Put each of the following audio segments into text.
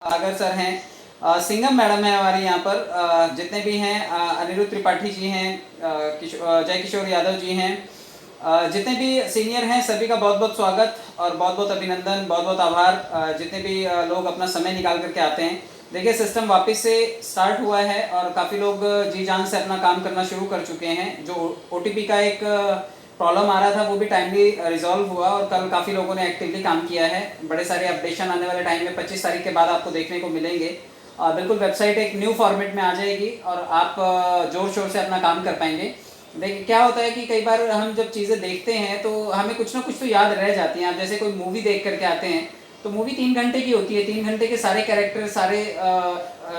सागर sir हैं, Singham madam है हमारे यहाँ पर, जितने भी हैं, अनिरुद्ध त्रिपाठी जी हैं, जय किशोर यादव जी हैं, जितने भी सीनियर हैं सभी का बहुत बहुत स्वागत और बहुत बहुत अभिनंदन, बहुत बहुत आभार। जितने भी लोग अपना समय निकाल करके आते हैं। देखिए सिस्टम वापस से स्टार्ट हुआ है और काफ़ी लोग जी जान से अपना काम करना शुरू कर चुके हैं। जो OTP का एक प्रॉब्लम आ रहा था वो भी टाइमली रिजॉल्व हुआ और कल काफ़ी लोगों ने एक्टिवली काम किया है। बड़े सारे अपडेशन आने वाले टाइम में 25 तारीख के बाद आपको देखने को मिलेंगे। बिल्कुल वेबसाइट एक न्यू फॉर्मेट में आ जाएगी और आप जोर शोर से अपना काम कर पाएंगे। देखिए क्या होता है कि कई बार हम जब चीज़ें देखते हैं तो हमें कुछ ना कुछ तो याद रह जाती हैं। आप जैसे कोई मूवी देख करके आते हैं तो मूवी 3 घंटे की होती है, 3 घंटे के सारे कैरेक्टर,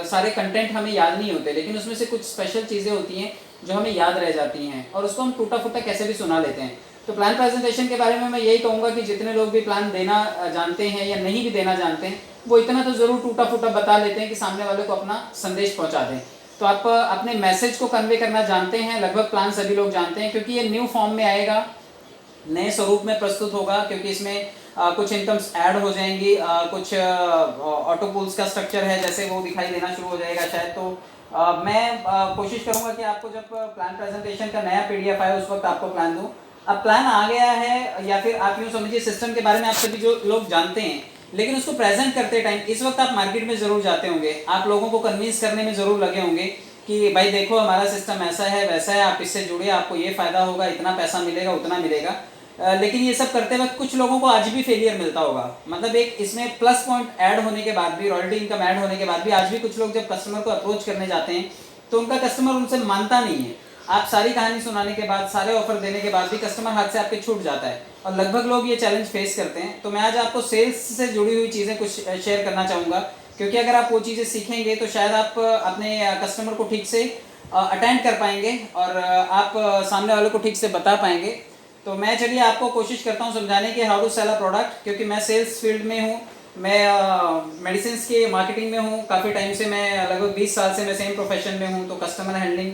सारे कंटेंट हमें याद नहीं होते, लेकिन उसमें से कुछ स्पेशल चीज़ें होती हैं जो हमें याद रह जाती हैं और उसको हम टूटा फूटा कैसे भी सुना लेते हैं। तो प्लान प्रेजेंटेशन के बारे में मैं यही कहूँगा कि जितने लोग भी प्लान देना जानते हैं या नहीं भी देना जानते हैं वो इतना तो ज़रूर टूटा फूटा बता लेते हैं कि सामने वाले को अपना संदेश पहुँचा दें। तो आप अपने मैसेज को कन्वे करना जानते हैं, लगभग प्लान सभी लोग जानते हैं, क्योंकि ये न्यू फॉर्म में आएगा, नए स्वरूप में प्रस्तुत होगा, क्योंकि इसमें कुछ इनकम्स ऐड हो जाएंगी, कुछ ऑटो पूल्स का स्ट्रक्चर है जैसे वो दिखाई देना शुरू हो जाएगा शायद। तो मैं कोशिश करूंगा कि आपको जब प्लान प्रेजेंटेशन का नया PDF आए उस वक्त आपको प्लान दूं। अब प्लान आ गया है या फिर आप यूँ समझिए सिस्टम के बारे में आप सभी जो लोग जानते हैं, लेकिन उसको प्रेजेंट करते टाइम इस वक्त आप मार्केट में ज़रूर जाते होंगे, आप लोगों को कन्विंस करने में ज़रूर लगे होंगे कि भाई देखो हमारा सिस्टम ऐसा है वैसा है, आप इससे जुड़िए, आपको ये फ़ायदा होगा, इतना पैसा मिलेगा, उतना मिलेगा। लेकिन ये सब करते वक्त कुछ लोगों को आज भी फेलियर मिलता होगा। मतलब एक इसमें प्लस पॉइंट ऐड होने के बाद भी, रॉयल्टी इनकम ऐड होने के बाद भी आज भी कुछ लोग जब कस्टमर को अप्रोच करने जाते हैं तो उनका कस्टमर उनसे मानता नहीं है। आप सारी कहानी सुनाने के बाद, सारे ऑफर देने के बाद भी कस्टमर हाथ से आपके छूट जाता है और लगभग लोग ये चैलेंज फेस करते हैं। तो मैं आज आपको सेल्स से जुड़ी हुई चीज़ें कुछ शेयर करना चाहूँगा, क्योंकि अगर आप वो चीज़ें सीखेंगे तो शायद आप अपने कस्टमर को ठीक से अटेंड कर पाएंगे और आप सामने वाले को ठीक से बता पाएंगे। तो मैं चलिए आपको कोशिश करता हूँ समझाने की how to sell a product, क्योंकि मैं सेल्स फील्ड में हूँ, मैं मेडिसिन के मार्केटिंग में हूँ काफ़ी टाइम से, मैं लगभग 20 साल से मैं सेम प्रोफेशन में हूँ। तो कस्टमर हैंडलिंग,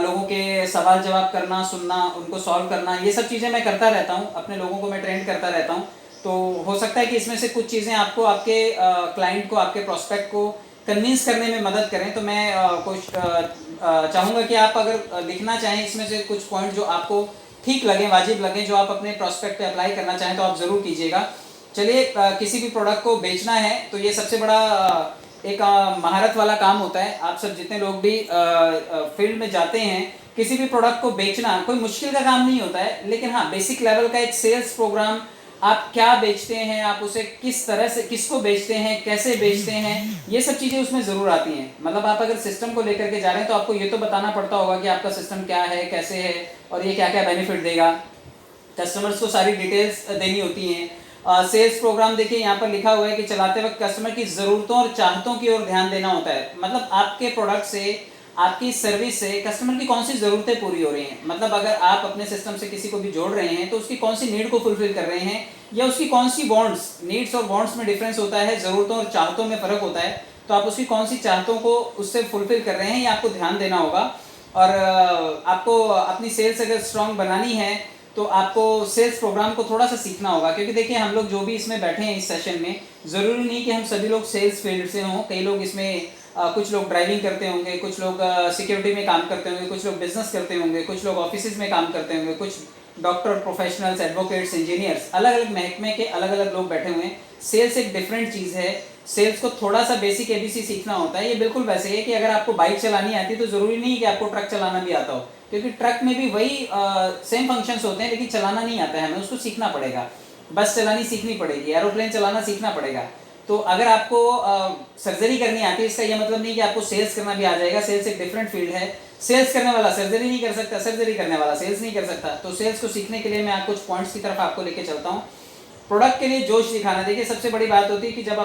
लोगों के सवाल जवाब करना, सुनना, उनको सॉल्व करना, ये सब चीज़ें मैं करता रहता हूँ, अपने लोगों को मैं ट्रेन करता रहता हूँ। तो हो सकता है कि इसमें से कुछ चीज़ें आपको आपके क्लाइंट को, आपके प्रोस्पेक्ट को कन्विंस करने में मदद करें। तो मैं चाहूँगा कि आप अगर लिखना चाहें इसमें से कुछ पॉइंट जो आपको ठीक लगे, वाजिब लगे, जो आप अपने प्रोस्पेक्ट पे अप्लाई करना चाहें तो आप ज़रूर कीजिएगा। चलिए, किसी भी प्रोडक्ट को बेचना है तो ये सबसे बड़ा एक महारत वाला काम होता है। आप सब जितने लोग भी फील्ड में जाते हैं, किसी भी प्रोडक्ट को बेचना कोई मुश्किल का काम नहीं होता है, लेकिन हाँ बेसिक लेवल का एक सेल्स प्रोग्राम, आप क्या बेचते हैं, आप उसे किस तरह से, किसको बेचते हैं, कैसे बेचते हैं, ये सब चीज़ें उसमें ज़रूर आती हैं। मतलब आप अगर सिस्टम को लेकर के जा रहे हैं तो आपको ये तो बताना पड़ता होगा कि आपका सिस्टम क्या है, कैसे है और ये क्या क्या बेनिफिट देगा। कस्टमर्स को सारी डिटेल्स देनी होती हैं। सेल्स प्रोग्राम देखिए यहाँ पर लिखा हुआ है कि चलाते वक्त कस्टमर की ज़रूरतों और चाहतों की ओर ध्यान देना होता है। मतलब आपके प्रोडक्ट से, आपकी सर्विस से कस्टमर की कौन सी ज़रूरतें पूरी हो रही हैं। मतलब अगर आप अपने सिस्टम से किसी को भी जोड़ रहे हैं तो उसकी कौन सी नीड को फुलफिल कर रहे हैं, या उसकी कौन सी बॉन्ड्स, नीड्स और बॉन्ड्स में डिफरेंस होता है, ज़रूरतों और चाहतों में फ़र्क होता है। तो आप उसकी कौन सी चाहतों को उससे फुलफिल कर रहे हैं, ये आपको ध्यान देना होगा। और आपको अपनी सेल्स अगर स्ट्रॉन्ग बनानी है तो आपको सेल्स प्रोग्राम को थोड़ा सा सीखना होगा, क्योंकि देखिए हम लोग जो भी इसमें बैठे हैं इस सेशन में, ज़रूरी नहीं कि हम सभी लोग सेल्स फील्ड से हों। कई लोग इसमें कुछ लोग ड्राइविंग करते होंगे, कुछ लोग सिक्योरिटी में काम करते होंगे, कुछ लोग बिजनेस करते होंगे, कुछ लोग ऑफिस में काम करते होंगे, कुछ डॉक्टर, प्रोफेशनल्स, एडवोकेट्स, इंजीनियर्स, अलग अलग महकमे के अलग अलग लोग बैठे हुए हैं। सेल्स एक डिफरेंट चीज़ है। सेल्स को थोड़ा सा बेसिक ABC सीखना होता है। ये बिल्कुल वैसे है कि अगर आपको बाइक चलानी आती है तो ज़रूरी नहीं है कि आपको ट्रक चलाना भी आता हो, क्योंकि ट्रक में भी वही सेम फंक्शंस होते हैं, लेकिन चलाना नहीं आता है, हमें उसको सीखना पड़ेगा। बस चलानी सीखनी पड़ेगी, एरोप्लेन चलाना सीखना पड़ेगा। तो अगर आपको सर्जरी करनी आती है, इसका यह मतलब नहीं कि आपको सेल्स करना भी आ जाएगा। सेल्स एक डिफरेंट फील्ड है। सेल्स करने वाला सर्जरी नहीं कर सकता, सर्जरी करने वाला सेल्स नहीं कर सकता। तो सेल्स को सीखने के लिए मैं कुछ पॉइंट्स की तरफ आपको लेके चलता हूँ। प्रोडक्ट के लिए जोश दिखाना, देखिए सबसे बड़ी बात होती है कि जब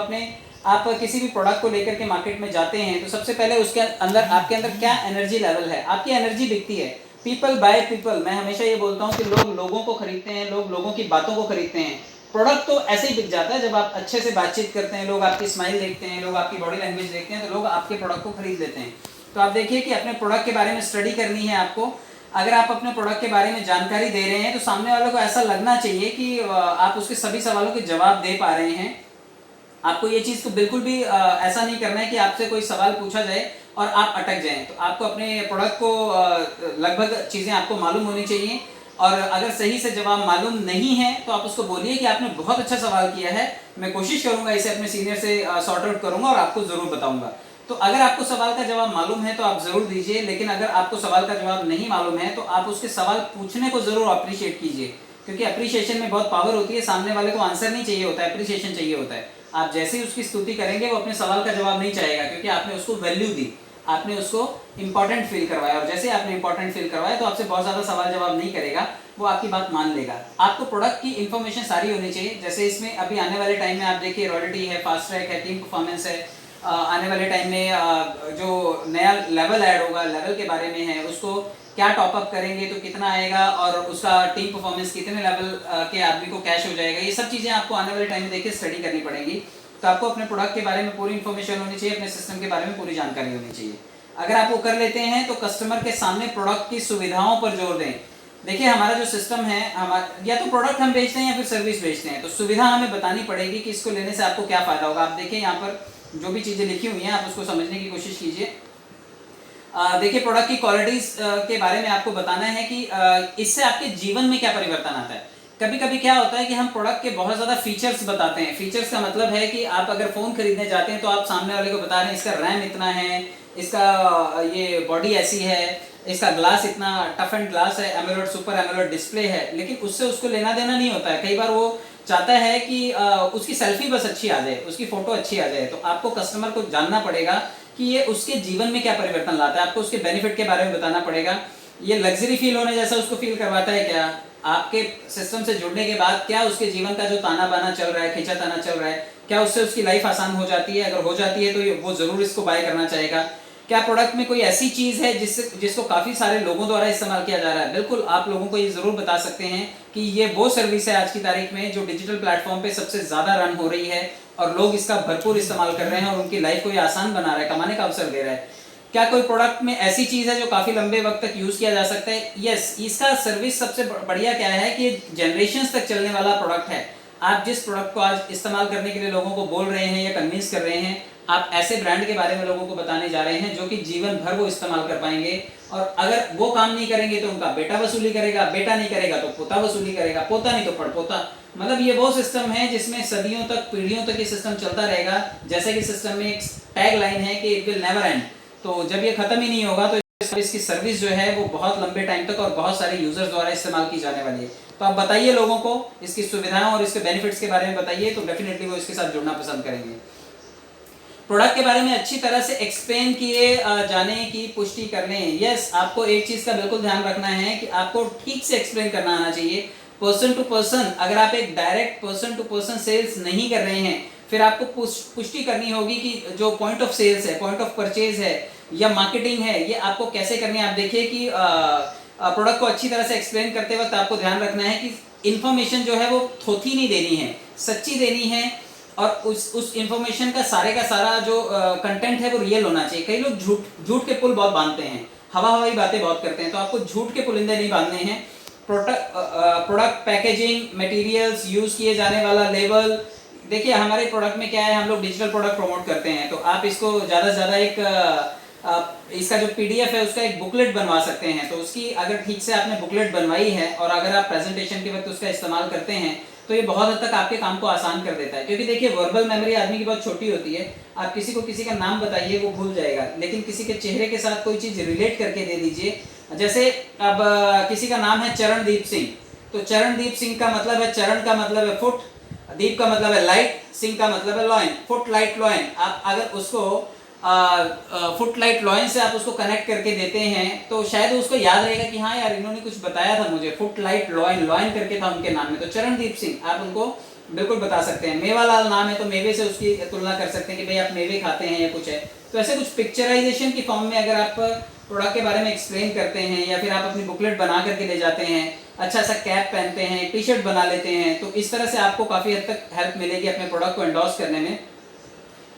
आप किसी भी प्रोडक्ट को लेकर के मार्केट में जाते हैं तो सबसे पहले उसके अंदर, आपके अंदर क्या एनर्जी लेवल है। आपकी एनर्जी दिखती है। पीपल बाय पीपल, मैं हमेशा ये बोलता हूँ कि लोग लोगों को खरीदते हैं, लोग लोगों की बातों को खरीदते हैं। प्रोडक्ट तो ऐसे ही बिक जाता है जब आप अच्छे से बातचीत करते हैं, लोग आपकी स्माइल देखते हैं, लोग आपकी बॉडी लैंग्वेज देखते हैं, तो लोग आपके प्रोडक्ट को खरीद लेते हैं। तो आप देखिए कि अपने प्रोडक्ट के बारे में स्टडी करनी है आपको। अगर आप अपने प्रोडक्ट के बारे में जानकारी दे रहे हैं तो सामने वालों को ऐसा लगना चाहिए कि आप उसके सभी सवालों के जवाब दे पा रहे हैं। आपको ये चीज़ तो बिल्कुल भी ऐसा नहीं करना है कि आपसे कोई सवाल पूछा जाए और आप अटक जाएं। तो आपको अपने प्रोडक्ट को लगभग चीज़ें आपको मालूम होनी चाहिए, और अगर सही से जवाब मालूम नहीं है तो आप उसको बोलिए कि आपने बहुत अच्छा सवाल किया है, मैं कोशिश करूंगा इसे अपने सीनियर से सॉर्ट आउट करूंगा और आपको ज़रूर बताऊंगा। तो अगर आपको सवाल का जवाब मालूम है तो आप ज़रूर दीजिए, लेकिन अगर आपको सवाल का जवाब नहीं मालूम है तो आप उसके सवाल पूछने को ज़रूर अप्रिशिएट कीजिए, क्योंकि अप्रिशिएशन में बहुत पावर होती है। सामने वाले को आंसर नहीं चाहिए होता है, अप्रिशिएशन चाहिए होता है। आप जैसे ही उसकी स्तुति करेंगे वो अपने सवाल का जवाब नहीं चाहेगा, क्योंकि आपने उसको वैल्यू दी, आपने उसको इंपॉर्टेंट फील करवाया, और जैसे आपने इंपॉर्टेंट फील करवाया तो आपसे बहुत ज़्यादा सवाल जवाब नहीं करेगा, वो आपकी बात मान लेगा। आपको प्रोडक्ट की इंफॉर्मेशन सारी होनी चाहिए। जैसे इसमें अभी आने वाले टाइम में आप देखिए रॉयल्टी है, फास्ट ट्रैक है, टीम परफॉर्मेंस है। आने वाले टाइम में जो नया लेवल ऐड होगा, लेवल के बारे में है, उसको क्या टॉपअप करेंगे तो कितना आएगा, और उसका टीम परफॉर्मेंस कितने लेवल के आदमी को कैश हो जाएगा, ये सब चीज़ें आपको आने वाले टाइम में देखिए स्टडी करनी पड़ेंगी। तो आपको अपने प्रोडक्ट के बारे में पूरी इन्फॉर्मेशन होनी चाहिए, अपने सिस्टम के बारे में पूरी जानकारी होनी चाहिए। अगर आप वो कर लेते हैं तो कस्टमर के सामने प्रोडक्ट की सुविधाओं पर जोर दें। देखिए हमारा जो सिस्टम है, हमारा या तो प्रोडक्ट हम बेचते हैं या फिर सर्विस बेचते हैं, तो सुविधा हमें बतानी पड़ेगी कि इसको लेने से आपको क्या फ़ायदा होगा। आप देखिए यहाँ पर जो भी चीज़ें लिखी हुई हैं आप उसको समझने की कोशिश कीजिए। देखिए प्रोडक्ट की क्वालिटीज़ के बारे में आपको बताना है कि इससे आपके जीवन में क्या परिवर्तन आता है। कभी कभी क्या होता है कि हम प्रोडक्ट के बहुत ज़्यादा फीचर्स बताते हैं। फीचर्स का मतलब है कि आप अगर फ़ोन खरीदने जाते हैं तो आप सामने वाले को बता रहे हैं इसका रैम इतना है, इसका ये बॉडी ऐसी है, इसका ग्लास इतना टफ एंड ग्लास है, एमोलेड सुपर एमोलेड डिस्प्ले है, लेकिन उससे उसको लेना देना नहीं होता है। कई बार वो चाहता है कि उसकी सेल्फी बस अच्छी आ जाए, उसकी फ़ोटो अच्छी आ जाए। तो आपको कस्टमर को जानना पड़ेगा कि ये उसके जीवन में क्या परिवर्तन लाता है, आपको उसके बेनिफिट के बारे में बताना पड़ेगा। ये लग्जरी फील होने जैसा उसको फील करवाता है क्या, आपके सिस्टम से जुड़ने के बाद क्या उसके जीवन का जो ताना बाना चल रहा है, खींचा ताना चल रहा है, क्या उससे उसकी लाइफ आसान हो जाती है। अगर हो जाती है तो वो ज़रूर इसको बाय करना चाहेगा। क्या प्रोडक्ट में कोई ऐसी चीज़ है जिसको काफ़ी सारे लोगों द्वारा इस्तेमाल किया जा रहा है। बिल्कुल आप लोगों को ये ज़रूर बता सकते हैं कि ये वो सर्विस है आज की तारीख में जो डिजिटल प्लेटफॉर्म पे सबसे ज़्यादा रन हो रही है, और लोग इसका भरपूर इस्तेमाल कर रहे हैं और उनकी लाइफ को ये आसान बना रहा है, कमाने का अवसर दे रहा है। क्या कोई प्रोडक्ट में ऐसी चीज़ है जो काफ़ी लंबे वक्त तक यूज़ किया जा सकता है? यस, इसका सर्विस सबसे बढ़िया क्या है कि जनरेशन तक चलने वाला प्रोडक्ट है। आप जिस प्रोडक्ट को आज इस्तेमाल करने के लिए लोगों को बोल रहे हैं या कन्विंस कर रहे हैं, आप ऐसे ब्रांड के बारे में लोगों को बताने जा रहे हैं जो कि जीवन भर वो इस्तेमाल कर पाएंगे। और अगर वो काम नहीं करेंगे तो उनका बेटा वसूली करेगा, बेटा नहीं करेगा तो पोता वसूली करेगा, पोता नहीं तो पड़पोता। मतलब ये वो सिस्टम है जिसमें सदियों तक, पीढ़ियों तक ये सिस्टम चलता रहेगा। जैसे कि सिस्टम में एक टैग लाइन है कि इट विल नेवर एंड। तो जब ये खत्म ही नहीं होगा तो इसकी सर्विस जो है वो बहुत लंबे टाइम तक और बहुत सारे यूजर्स द्वारा इस्तेमाल की जाने वाली है। तो आप बताइए लोगों को इसकी सुविधाओं और इसके बेनिफिट्स के बारे में बताइए, तो डेफिनेटली वो इसके साथ जुड़ना पसंद करेंगे। प्रोडक्ट के बारे में अच्छी तरह से एक्सप्लेन किए जाने की पुष्टि कर लें। यस, आपको एक चीज़ का बिल्कुल ध्यान रखना है कि आपको ठीक से एक्सप्लेन करना आना चाहिए, पर्सन टू पर्सन। अगर आप एक direct person to person sales नहीं कर रहे हैं, फिर आपको पुष्टि करनी होगी कि जो पॉइंट ऑफ सेल्स है, पॉइंट ऑफ परचेज है या मार्केटिंग है, ये आपको कैसे करनी है। आप देखिए कि प्रोडक्ट को अच्छी तरह से एक्सप्लेन करते वक्त आपको ध्यान रखना है कि इन्फॉर्मेशन जो है वो थोथी नहीं देनी है, सच्ची देनी है, और उस इन्फॉर्मेशन का सारा जो कंटेंट है वो रियल होना चाहिए। कई लोग झूठ के पुल बहुत बांधते हैं, हवाई बातें बहुत करते हैं, तो आपको झूठ के पुलिंदे नहीं बांधने हैं। प्रोडक्ट पैकेजिंग, मटेरियल्स, यूज़ किए जाने वाला लेवल। देखिए हमारे प्रोडक्ट में क्या है, हम लोग डिजिटल प्रोडक्ट प्रमोट करते हैं, तो आप इसको ज़्यादा से ज़्यादा इसका जो PDF है उसका एक बुकलेट बनवा सकते हैं। तो उसकी अगर ठीक से आपने बुकलेट बनवाई है और अगर आप प्रेजेंटेशन के वक्त उसका इस्तेमाल करते हैं तो ये बहुत हद तक आपके काम को आसान कर देता है। क्योंकि देखिए वर्बल मेमोरी आदमी की बहुत छोटी होती है। आप किसी को किसी का नाम बताइए वो भूल जाएगा, लेकिन किसी के चेहरे के साथ कोई चीज़ रिलेट करके दे दीजिए। जैसे अब किसी का नाम है चरणदीप सिंह, तो चरणदीप सिंह का मतलब है, चरण का मतलब है फुट, दीप का मतलब है लाइट, सिंह का मतलब है लॉइन, फुट लाइट लॉइन। आप अगर उसको फुट लाइट लॉइन से आप उसको कनेक्ट करके देते हैं तो शायद उसको याद रहेगा कि हाँ यार इन्होंने कुछ बताया था मुझे, फुट लाइट लॉइन, लॉइन करके था उनके नाम में। तो चरणदीप सिंह आप उनको बिल्कुल बता सकते हैं। मेवालाल नाम है तो मेवे से उसकी तुलना कर सकते हैं कि भाई आप मेवे खाते हैं या कुछ है। तो ऐसे कुछ पिक्चराइजेशन की फॉर्म में अगर आप प्रोडक्ट के बारे में एक्सप्लेन करते हैं या फिर आप अपनी बुकलेट बना करके ले जाते हैं, अच्छा सा कैप पहनते हैं, टी शर्ट बना लेते हैं, तो इस तरह से आपको काफ़ी हद तक हेल्प मिलेगी अपने प्रोडक्ट को एंडोर्स करने में।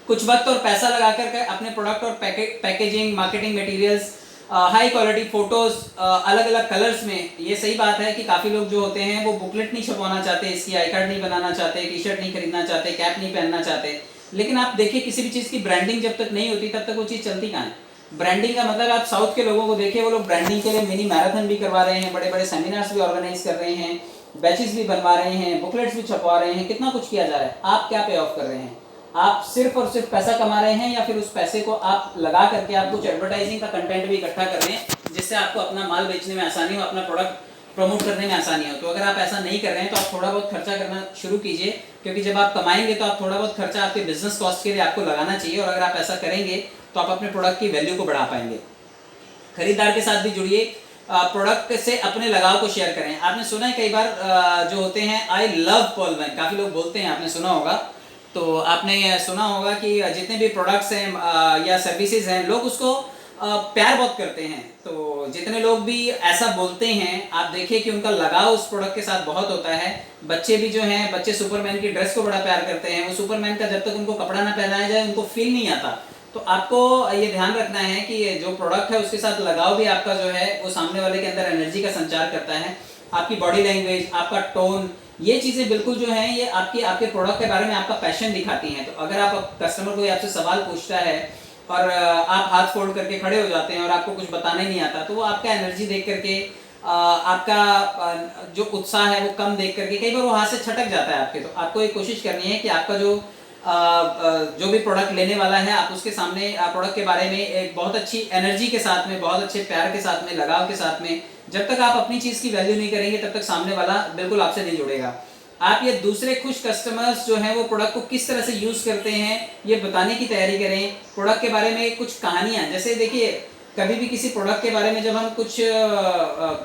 कुछ वक्त और पैसा लगा कर अपने प्रोडक्ट और packaging, marketing materials, high quality photos, अलग अलग कलर्स में। ये सही बात है कि काफ़ी लोग जो होते हैं वो बुकलेट नहीं छपवाना चाहते, इसकी आई कार्ड नहीं बनाना चाहते, टी शर्ट नहीं खरीदना चाहते, कैप नहीं पहनना चाहते, लेकिन आप देखिए किसी भी चीज़ की ब्रांडिंग जब तक नहीं होती तब तक वो चीज़ चलती कहाँ है। ब्रांडिंग का मतलब आप साउथ के लोगों को देखिए, वो लोग ब्रांडिंग के लिए मिनी मैराथन भी करवा रहे हैं, बड़े बड़े सेमिनार्स भी ऑर्गेनाइज कर रहे हैं, बैचेस भी बनवा रहे हैं, बुकलेट्स भी छपवा रहे हैं, कितना कुछ किया जा रहा है। आप क्या पे ऑफ कर रहे हैं? आप सिर्फ और सिर्फ पैसा कमा रहे हैं, या फिर उस पैसे को आप लगा करके आप कुछ एडवर्टाइजिंग का कंटेंट भी इकट्ठा कर रहे हैं जिससे आपको अपना माल बेचने में आसानी हो, अपना प्रोडक्ट प्रमोट करने में आसानी हो। तो अगर आप ऐसा नहीं कर रहे हैं तो आप थोड़ा बहुत खर्चा करना शुरू कीजिए, क्योंकि जब आप कमाएंगे तो आप थोड़ा बहुत खर्चा आपके बिजनेस कॉस्ट के लिए आपको लगाना चाहिए, और अगर आप ऐसा करेंगे तो आप अपने प्रोडक्ट की वैल्यू को बढ़ा पाएंगे। खरीदार के साथ भी जुड़िए, प्रोडक्ट से अपने लगाव को शेयर करें। आपने सुना है कई बार जो होते हैं, आई लव पॉल वैन, काफ़ी लोग बोलते हैं, आपने सुना होगा। तो आपने सुना होगा कि जितने भी प्रोडक्ट्स हैं या सर्विसेज हैं, लोग उसको प्यार बहुत करते हैं। तो जितने लोग भी ऐसा बोलते हैं, आप देखिए कि उनका लगाव उस प्रोडक्ट के साथ बहुत होता है। बच्चे भी जो हैं, बच्चे सुपरमैन की ड्रेस को बड़ा प्यार करते हैं। वो सुपरमैन का जब तक उनको कपड़ा ना पहनाया जाए उनको फील नहीं आता। तो आपको ये ध्यान रखना है कि ये जो प्रोडक्ट है उसके साथ लगाव भी आपका जो है वो सामने वाले के अंदर एनर्जी का संचार करता है। आपकी बॉडी लैंग्वेज, आपका टोन, ये चीज़ें बिल्कुल जो हैं ये आपके प्रोडक्ट के बारे में आपका पैशन दिखाती हैं। तो अगर आप कस्टमर कोई आपसे सवाल पूछता है और आप हाथ फोल्ड करके खड़े हो जाते हैं और आपको कुछ बताना ही नहीं आता, तो वो आपका एनर्जी देख करके आपका जो उत्साह है वो कम देख करके कई बार वो हाथ से छटक जाता है आपके। तो आपको एक कोशिश करनी है कि आपका जो भी प्रोडक्ट लेने वाला है, आप उसके सामने प्रोडक्ट के बारे में एक बहुत अच्छी एनर्जी के साथ में, बहुत अच्छे प्यार के साथ में, लगाव के साथ में, जब तक आप अपनी चीज़ की वैल्यू नहीं करेंगे तब तक सामने वाला बिल्कुल आपसे नहीं जुड़ेगा। आप ये दूसरे खुश कस्टमर्स जो हैं वो प्रोडक्ट को किस तरह से यूज़ करते हैं ये बताने की तैयारी करें। प्रोडक्ट के बारे में कुछ कहानियाँ, जैसे देखिए कभी भी किसी प्रोडक्ट के बारे में जब हम कुछ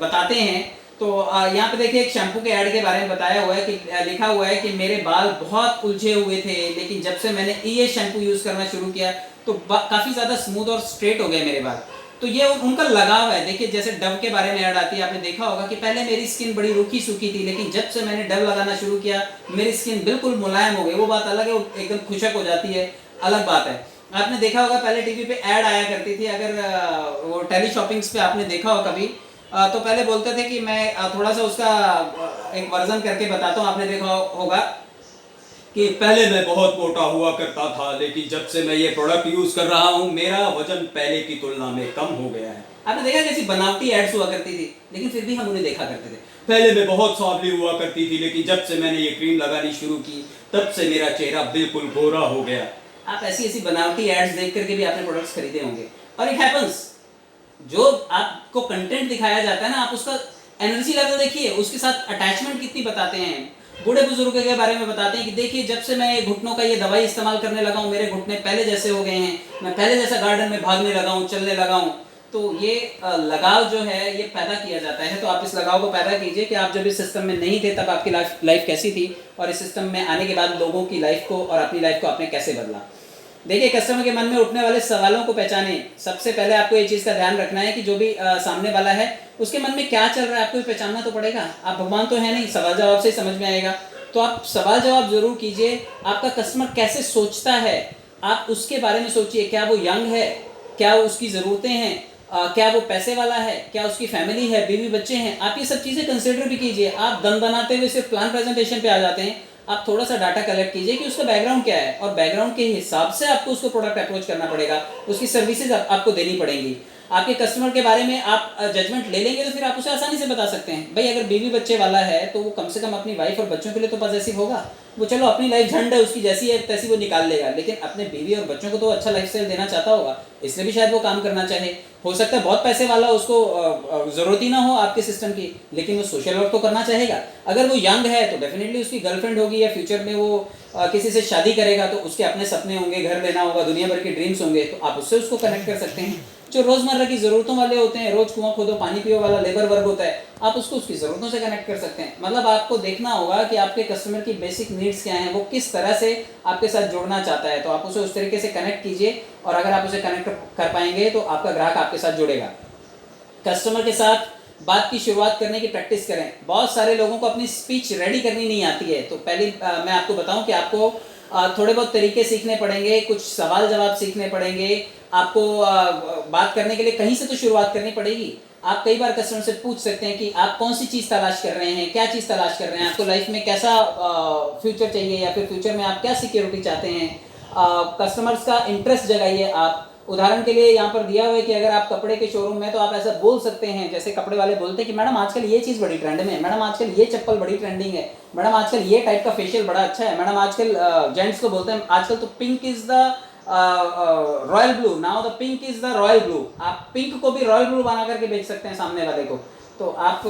बताते हैं तो यहाँ पे देखिए एक शैम्पू के ऐड के बारे में बताया हुआ है कि लिखा हुआ है कि मेरे बाल बहुत उलझे हुए थे, लेकिन जब से मैंने ये शैम्पू यूज़ करना शुरू किया तो काफ़ी ज़्यादा स्मूथ और स्ट्रेट हो गए मेरे बाल। तो ये उनका लगाव है। देखिए जैसे डव के बारे में ऐड आती है, आपने देखा होगा कि पहले मेरी स्किन बड़ी रूखी सूखी थी, लेकिन जब से मैंने डव लगाना शुरू किया मेरी स्किन बिल्कुल मुलायम हो गई। वो बात अलग है, वो एकदम खुशक हो जाती है, अलग बात है। आपने देखा होगा पहले टीवी पे ऐड आया करती थी, अगर वो टेली शॉपिंग्स पे आपने देखा हो कभी, तो पहले बोलते थे कि मैं थोड़ा सा उसका एक वर्जन करके बताता हूँ। आपने देखा होगा कि पहले मैं बहुत मोटा हुआ करता था, लेकिन जब से मैं ये प्रोडक्ट यूज कर रहा हूँ मेरा वजन पहले की तुलना में कम हो गया है। आपने देखा कैसी बनावटी एड्स हुआ करती थी, लेकिन फिर भी हम उन्हें देखा करते थे। पहले मैं बहुत सांवली हुआ करती थी, लेकिन जब से मैंने ये क्रीम लगानी शुरू की तब से मेरा चेहरा बिल्कुल गोरा हो गया। आप ऐसी ऐसी बनावटी एड्स देख करके भी आपने प्रोडक्ट्स खरीदे होंगे। और इट हैपन्स, जो आपको कंटेंट दिखाया जाता है ना, आप उसका एनर्जी लेवल देखिए, उसके साथ अटैचमेंट कितनी बताते हैं। बूढ़े बुजुर्गों के बारे में बताते हैं कि देखिए जब से मैं घुटनों का ये दवाई इस्तेमाल करने लगा हूँ मेरे घुटने पहले जैसे हो गए हैं, मैं पहले जैसा गार्डन में भागने लगा हूँ, चलने लगा हूँ। तो ये लगाव जो है ये पैदा किया जाता है। तो आप इस लगाव को पैदा कीजिए कि आप जब इस सिस्टम में नहीं थे तब आपकी लाइफ कैसी थी, और इस सिस्टम में आने के बाद लोगों की लाइफ को और अपनी लाइफ को आपने कैसे बदला। देखिए कस्टमर के मन में उठने वाले सवालों को पहचाने। सबसे पहले आपको ये चीज़ का ध्यान रखना है कि जो भी सामने वाला है उसके मन में क्या चल रहा है, आपको पहचानना तो पड़ेगा। आप भगवान तो है नहीं, सवाल जवाब से ही समझ में आएगा। तो आप सवाल जवाब जरूर कीजिए। आपका कस्टमर कैसे सोचता है आप उसके बारे में सोचिए। क्या वो यंग है, क्या उसकी ज़रूरतें हैं, क्या वो पैसे वाला है, क्या उसकी फैमिली है, बीवी बच्चे हैं। आप ये सब चीज़ें कंसिडर भी कीजिए। आप दन दनाते हुए सिर्फ प्लान प्रेजेंटेशन पे आ जाते हैं। आप थोड़ा सा डाटा कलेक्ट कीजिए कि उसका बैकग्राउंड क्या है, और बैकग्राउंड के हिसाब से आपको उसको प्रोडक्ट अप्रोच करना पड़ेगा, उसकी सर्विसेज आपको देनी पड़ेंगी। आपके कस्टमर के बारे में आप जजमेंट ले लेंगे तो फिर आप उसे आसानी से बता सकते हैं। भाई अगर बीवी बच्चे वाला है तो वो कम से कम अपनी वाइफ और बच्चों के लिए तो पॉजिटिव होगा। वो चलो अपनी लाइफ झंड है उसकी, जैसी है तैसी वो निकाल लेगा, लेकिन अपने बीवी और बच्चों को तो अच्छा लाइफस्टाइल देना चाहता होगा, इसलिए भी शायद वो काम करना चाहे। हो सकता है बहुत पैसे वाला, उसको ज़रूरत ही ना हो आपके सिस्टम की, लेकिन वो सोशल वर्क तो करना चाहेगा। अगर वो यंग है तो डेफिनेटली उसकी गर्लफ्रेंड होगी, या फ्यूचर में वो किसी से शादी करेगा तो उसके अपने सपने होंगे, घर लेना होगा, दुनिया भर के ड्रीम्स होंगे, तो आप उससे उसको कनेक्ट कर सकते हैं। जो रोज़मर्रा की ज़रूरतों वाले होते हैं, रोज़ कुआं खोदो पानी पियो वाला लेबर वर्ग होता है, आप उसको उसकी ज़रूरतों से कनेक्ट कर सकते हैं। मतलब आपको देखना होगा कि आपके कस्टमर की बेसिक नीड्स क्या हैं, वो किस तरह से आपके साथ जुड़ना चाहता है, तो आप उसे उस तरीके से कनेक्ट कीजिए। और अगर आप उसे कनेक्ट कर पाएंगे तो आपका ग्राहक आपके साथ जुड़ेगा। कस्टमर के साथ बात की शुरुआत करने की प्रैक्टिस करें। बहुत सारे लोगों को अपनी स्पीच रेडी करनी नहीं आती है, तो पहले मैं आपको बताऊं कि आपको थोड़े बहुत तरीके सीखने पड़ेंगे, कुछ सवाल जवाब सीखने पड़ेंगे। आपको बात करने के लिए कहीं से तो शुरुआत करनी पड़ेगी। आप कई बार कस्टमर से पूछ सकते हैं कि आप कौन सी चीज़ तलाश कर रहे हैं, क्या चीज़ तलाश कर रहे हैं, आपको लाइफ में कैसा फ्यूचर चाहिए, या फिर फ्यूचर में आप क्या सिक्योरिटी चाहते हैं, कस्टमर्स का इंटरेस्ट जगाइए आप। उदाहरण के लिए यहाँ पर दिया हुआ है कि अगर आप कपड़े के शोरूम में, तो आप ऐसा बोल सकते हैं, जैसे कपड़े वाले बोलते हैं कि मैडम आजकल ये चीज़ बड़ी ट्रेंड में है, मैडम आजकल ये चप्पल बड़ी ट्रेंडिंग है, मैडम आजकल ये टाइप का फेशियल बड़ा अच्छा है, मैडम आजकल जेंट्स को बोलते हैं आजकल तो pink is the royal blue, now the pink is the royal blue. आप पिंक को भी रॉयल ब्लू बना करके बेच सकते हैं सामने वाले को। तो आप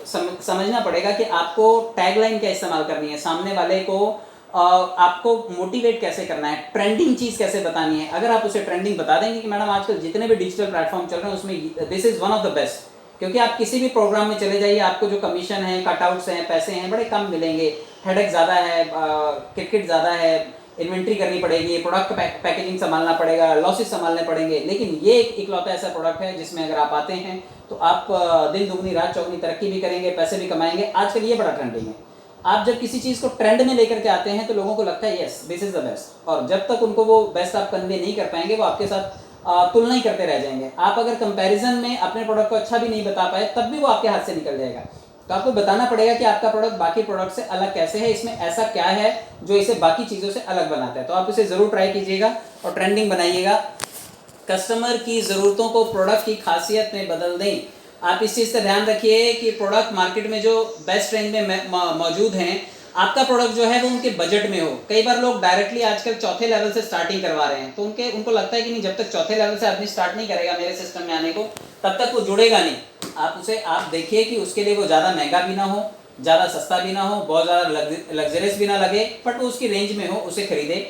समझना पड़ेगा कि आपको टैगलाइन क्या इस्तेमाल करनी है, सामने वाले को आपको मोटिवेट कैसे करना है, ट्रेंडिंग चीज़ कैसे बतानी है। अगर आप उसे ट्रेंडिंग बता देंगे कि मैडम आजकल जितने भी डिजिटल प्लेटफॉर्म चल रहे हैं उसमें this is one of the best, क्योंकि आप किसी भी प्रोग्राम में चले जाइए, आपको जो कमीशन है, कटआउट्स हैं, पैसे हैं, बड़े कम मिलेंगे, हेडेक ज़्यादा है, किटकिट ज़्यादा है, इन्वेंट्री करनी पड़ेगी, प्रोडक्ट पैकेजिंग संभालना पड़ेगा, लॉसेस संभालने पड़ेंगे। लेकिन ये एक इकलौता ऐसा प्रोडक्ट है जिसमें अगर आप आते हैं तो आप दिन दुगनी रात चौगनी तरक्की भी करेंगे, पैसे भी कमाएंगे। आजकल ये बड़ा ट्रेंडिंग है। आप जब किसी चीज़ को ट्रेंड में लेकर के आते हैं तो लोगों को लगता है yes this is the best, और जब तक उनको वो बेस्ट आप कन्वे नहीं कर पाएंगे वो आपके साथ तुलना ही करते रह जाएंगे। आप अगर कंपैरिजन में अपने प्रोडक्ट को अच्छा भी नहीं बता पाए तब भी वो आपके हाथ से निकल जाएगा। तो आपको बताना पड़ेगा कि आपका प्रोडक्ट बाकी प्रोडक्ट से अलग कैसे है, इसमें ऐसा क्या है जो इसे बाकी चीज़ों से अलग बनाता है। तो आप इसे ज़रूर ट्राई कीजिएगा और ट्रेंडिंग बनाइएगा। कस्टमर की ज़रूरतों को प्रोडक्ट की खासियत में बदल दें। आप इस चीज़ का ध्यान रखिए कि प्रोडक्ट मार्केट में जो बेस्ट रेंज में मौजूद हैं, आपका प्रोडक्ट जो है वो उनके बजट में हो। कई बार लोग डायरेक्टली आजकल चौथे लेवल से स्टार्टिंग करवा रहे हैं, तो उनको लगता है कि नहीं, जब तक चौथे लेवल से आदमी स्टार्ट नहीं करेगा मेरे सिस्टम में आने को तब तक वो जुड़ेगा नहीं। आप देखिए कि उसके लिए वो ज़्यादा महंगा भी ना हो, ज़्यादा सस्ता भी ना हो, बहुत ज़्यादा लग्जरियस भी ना लगे, बट वो उसकी रेंज में हो, उसे खरीदे।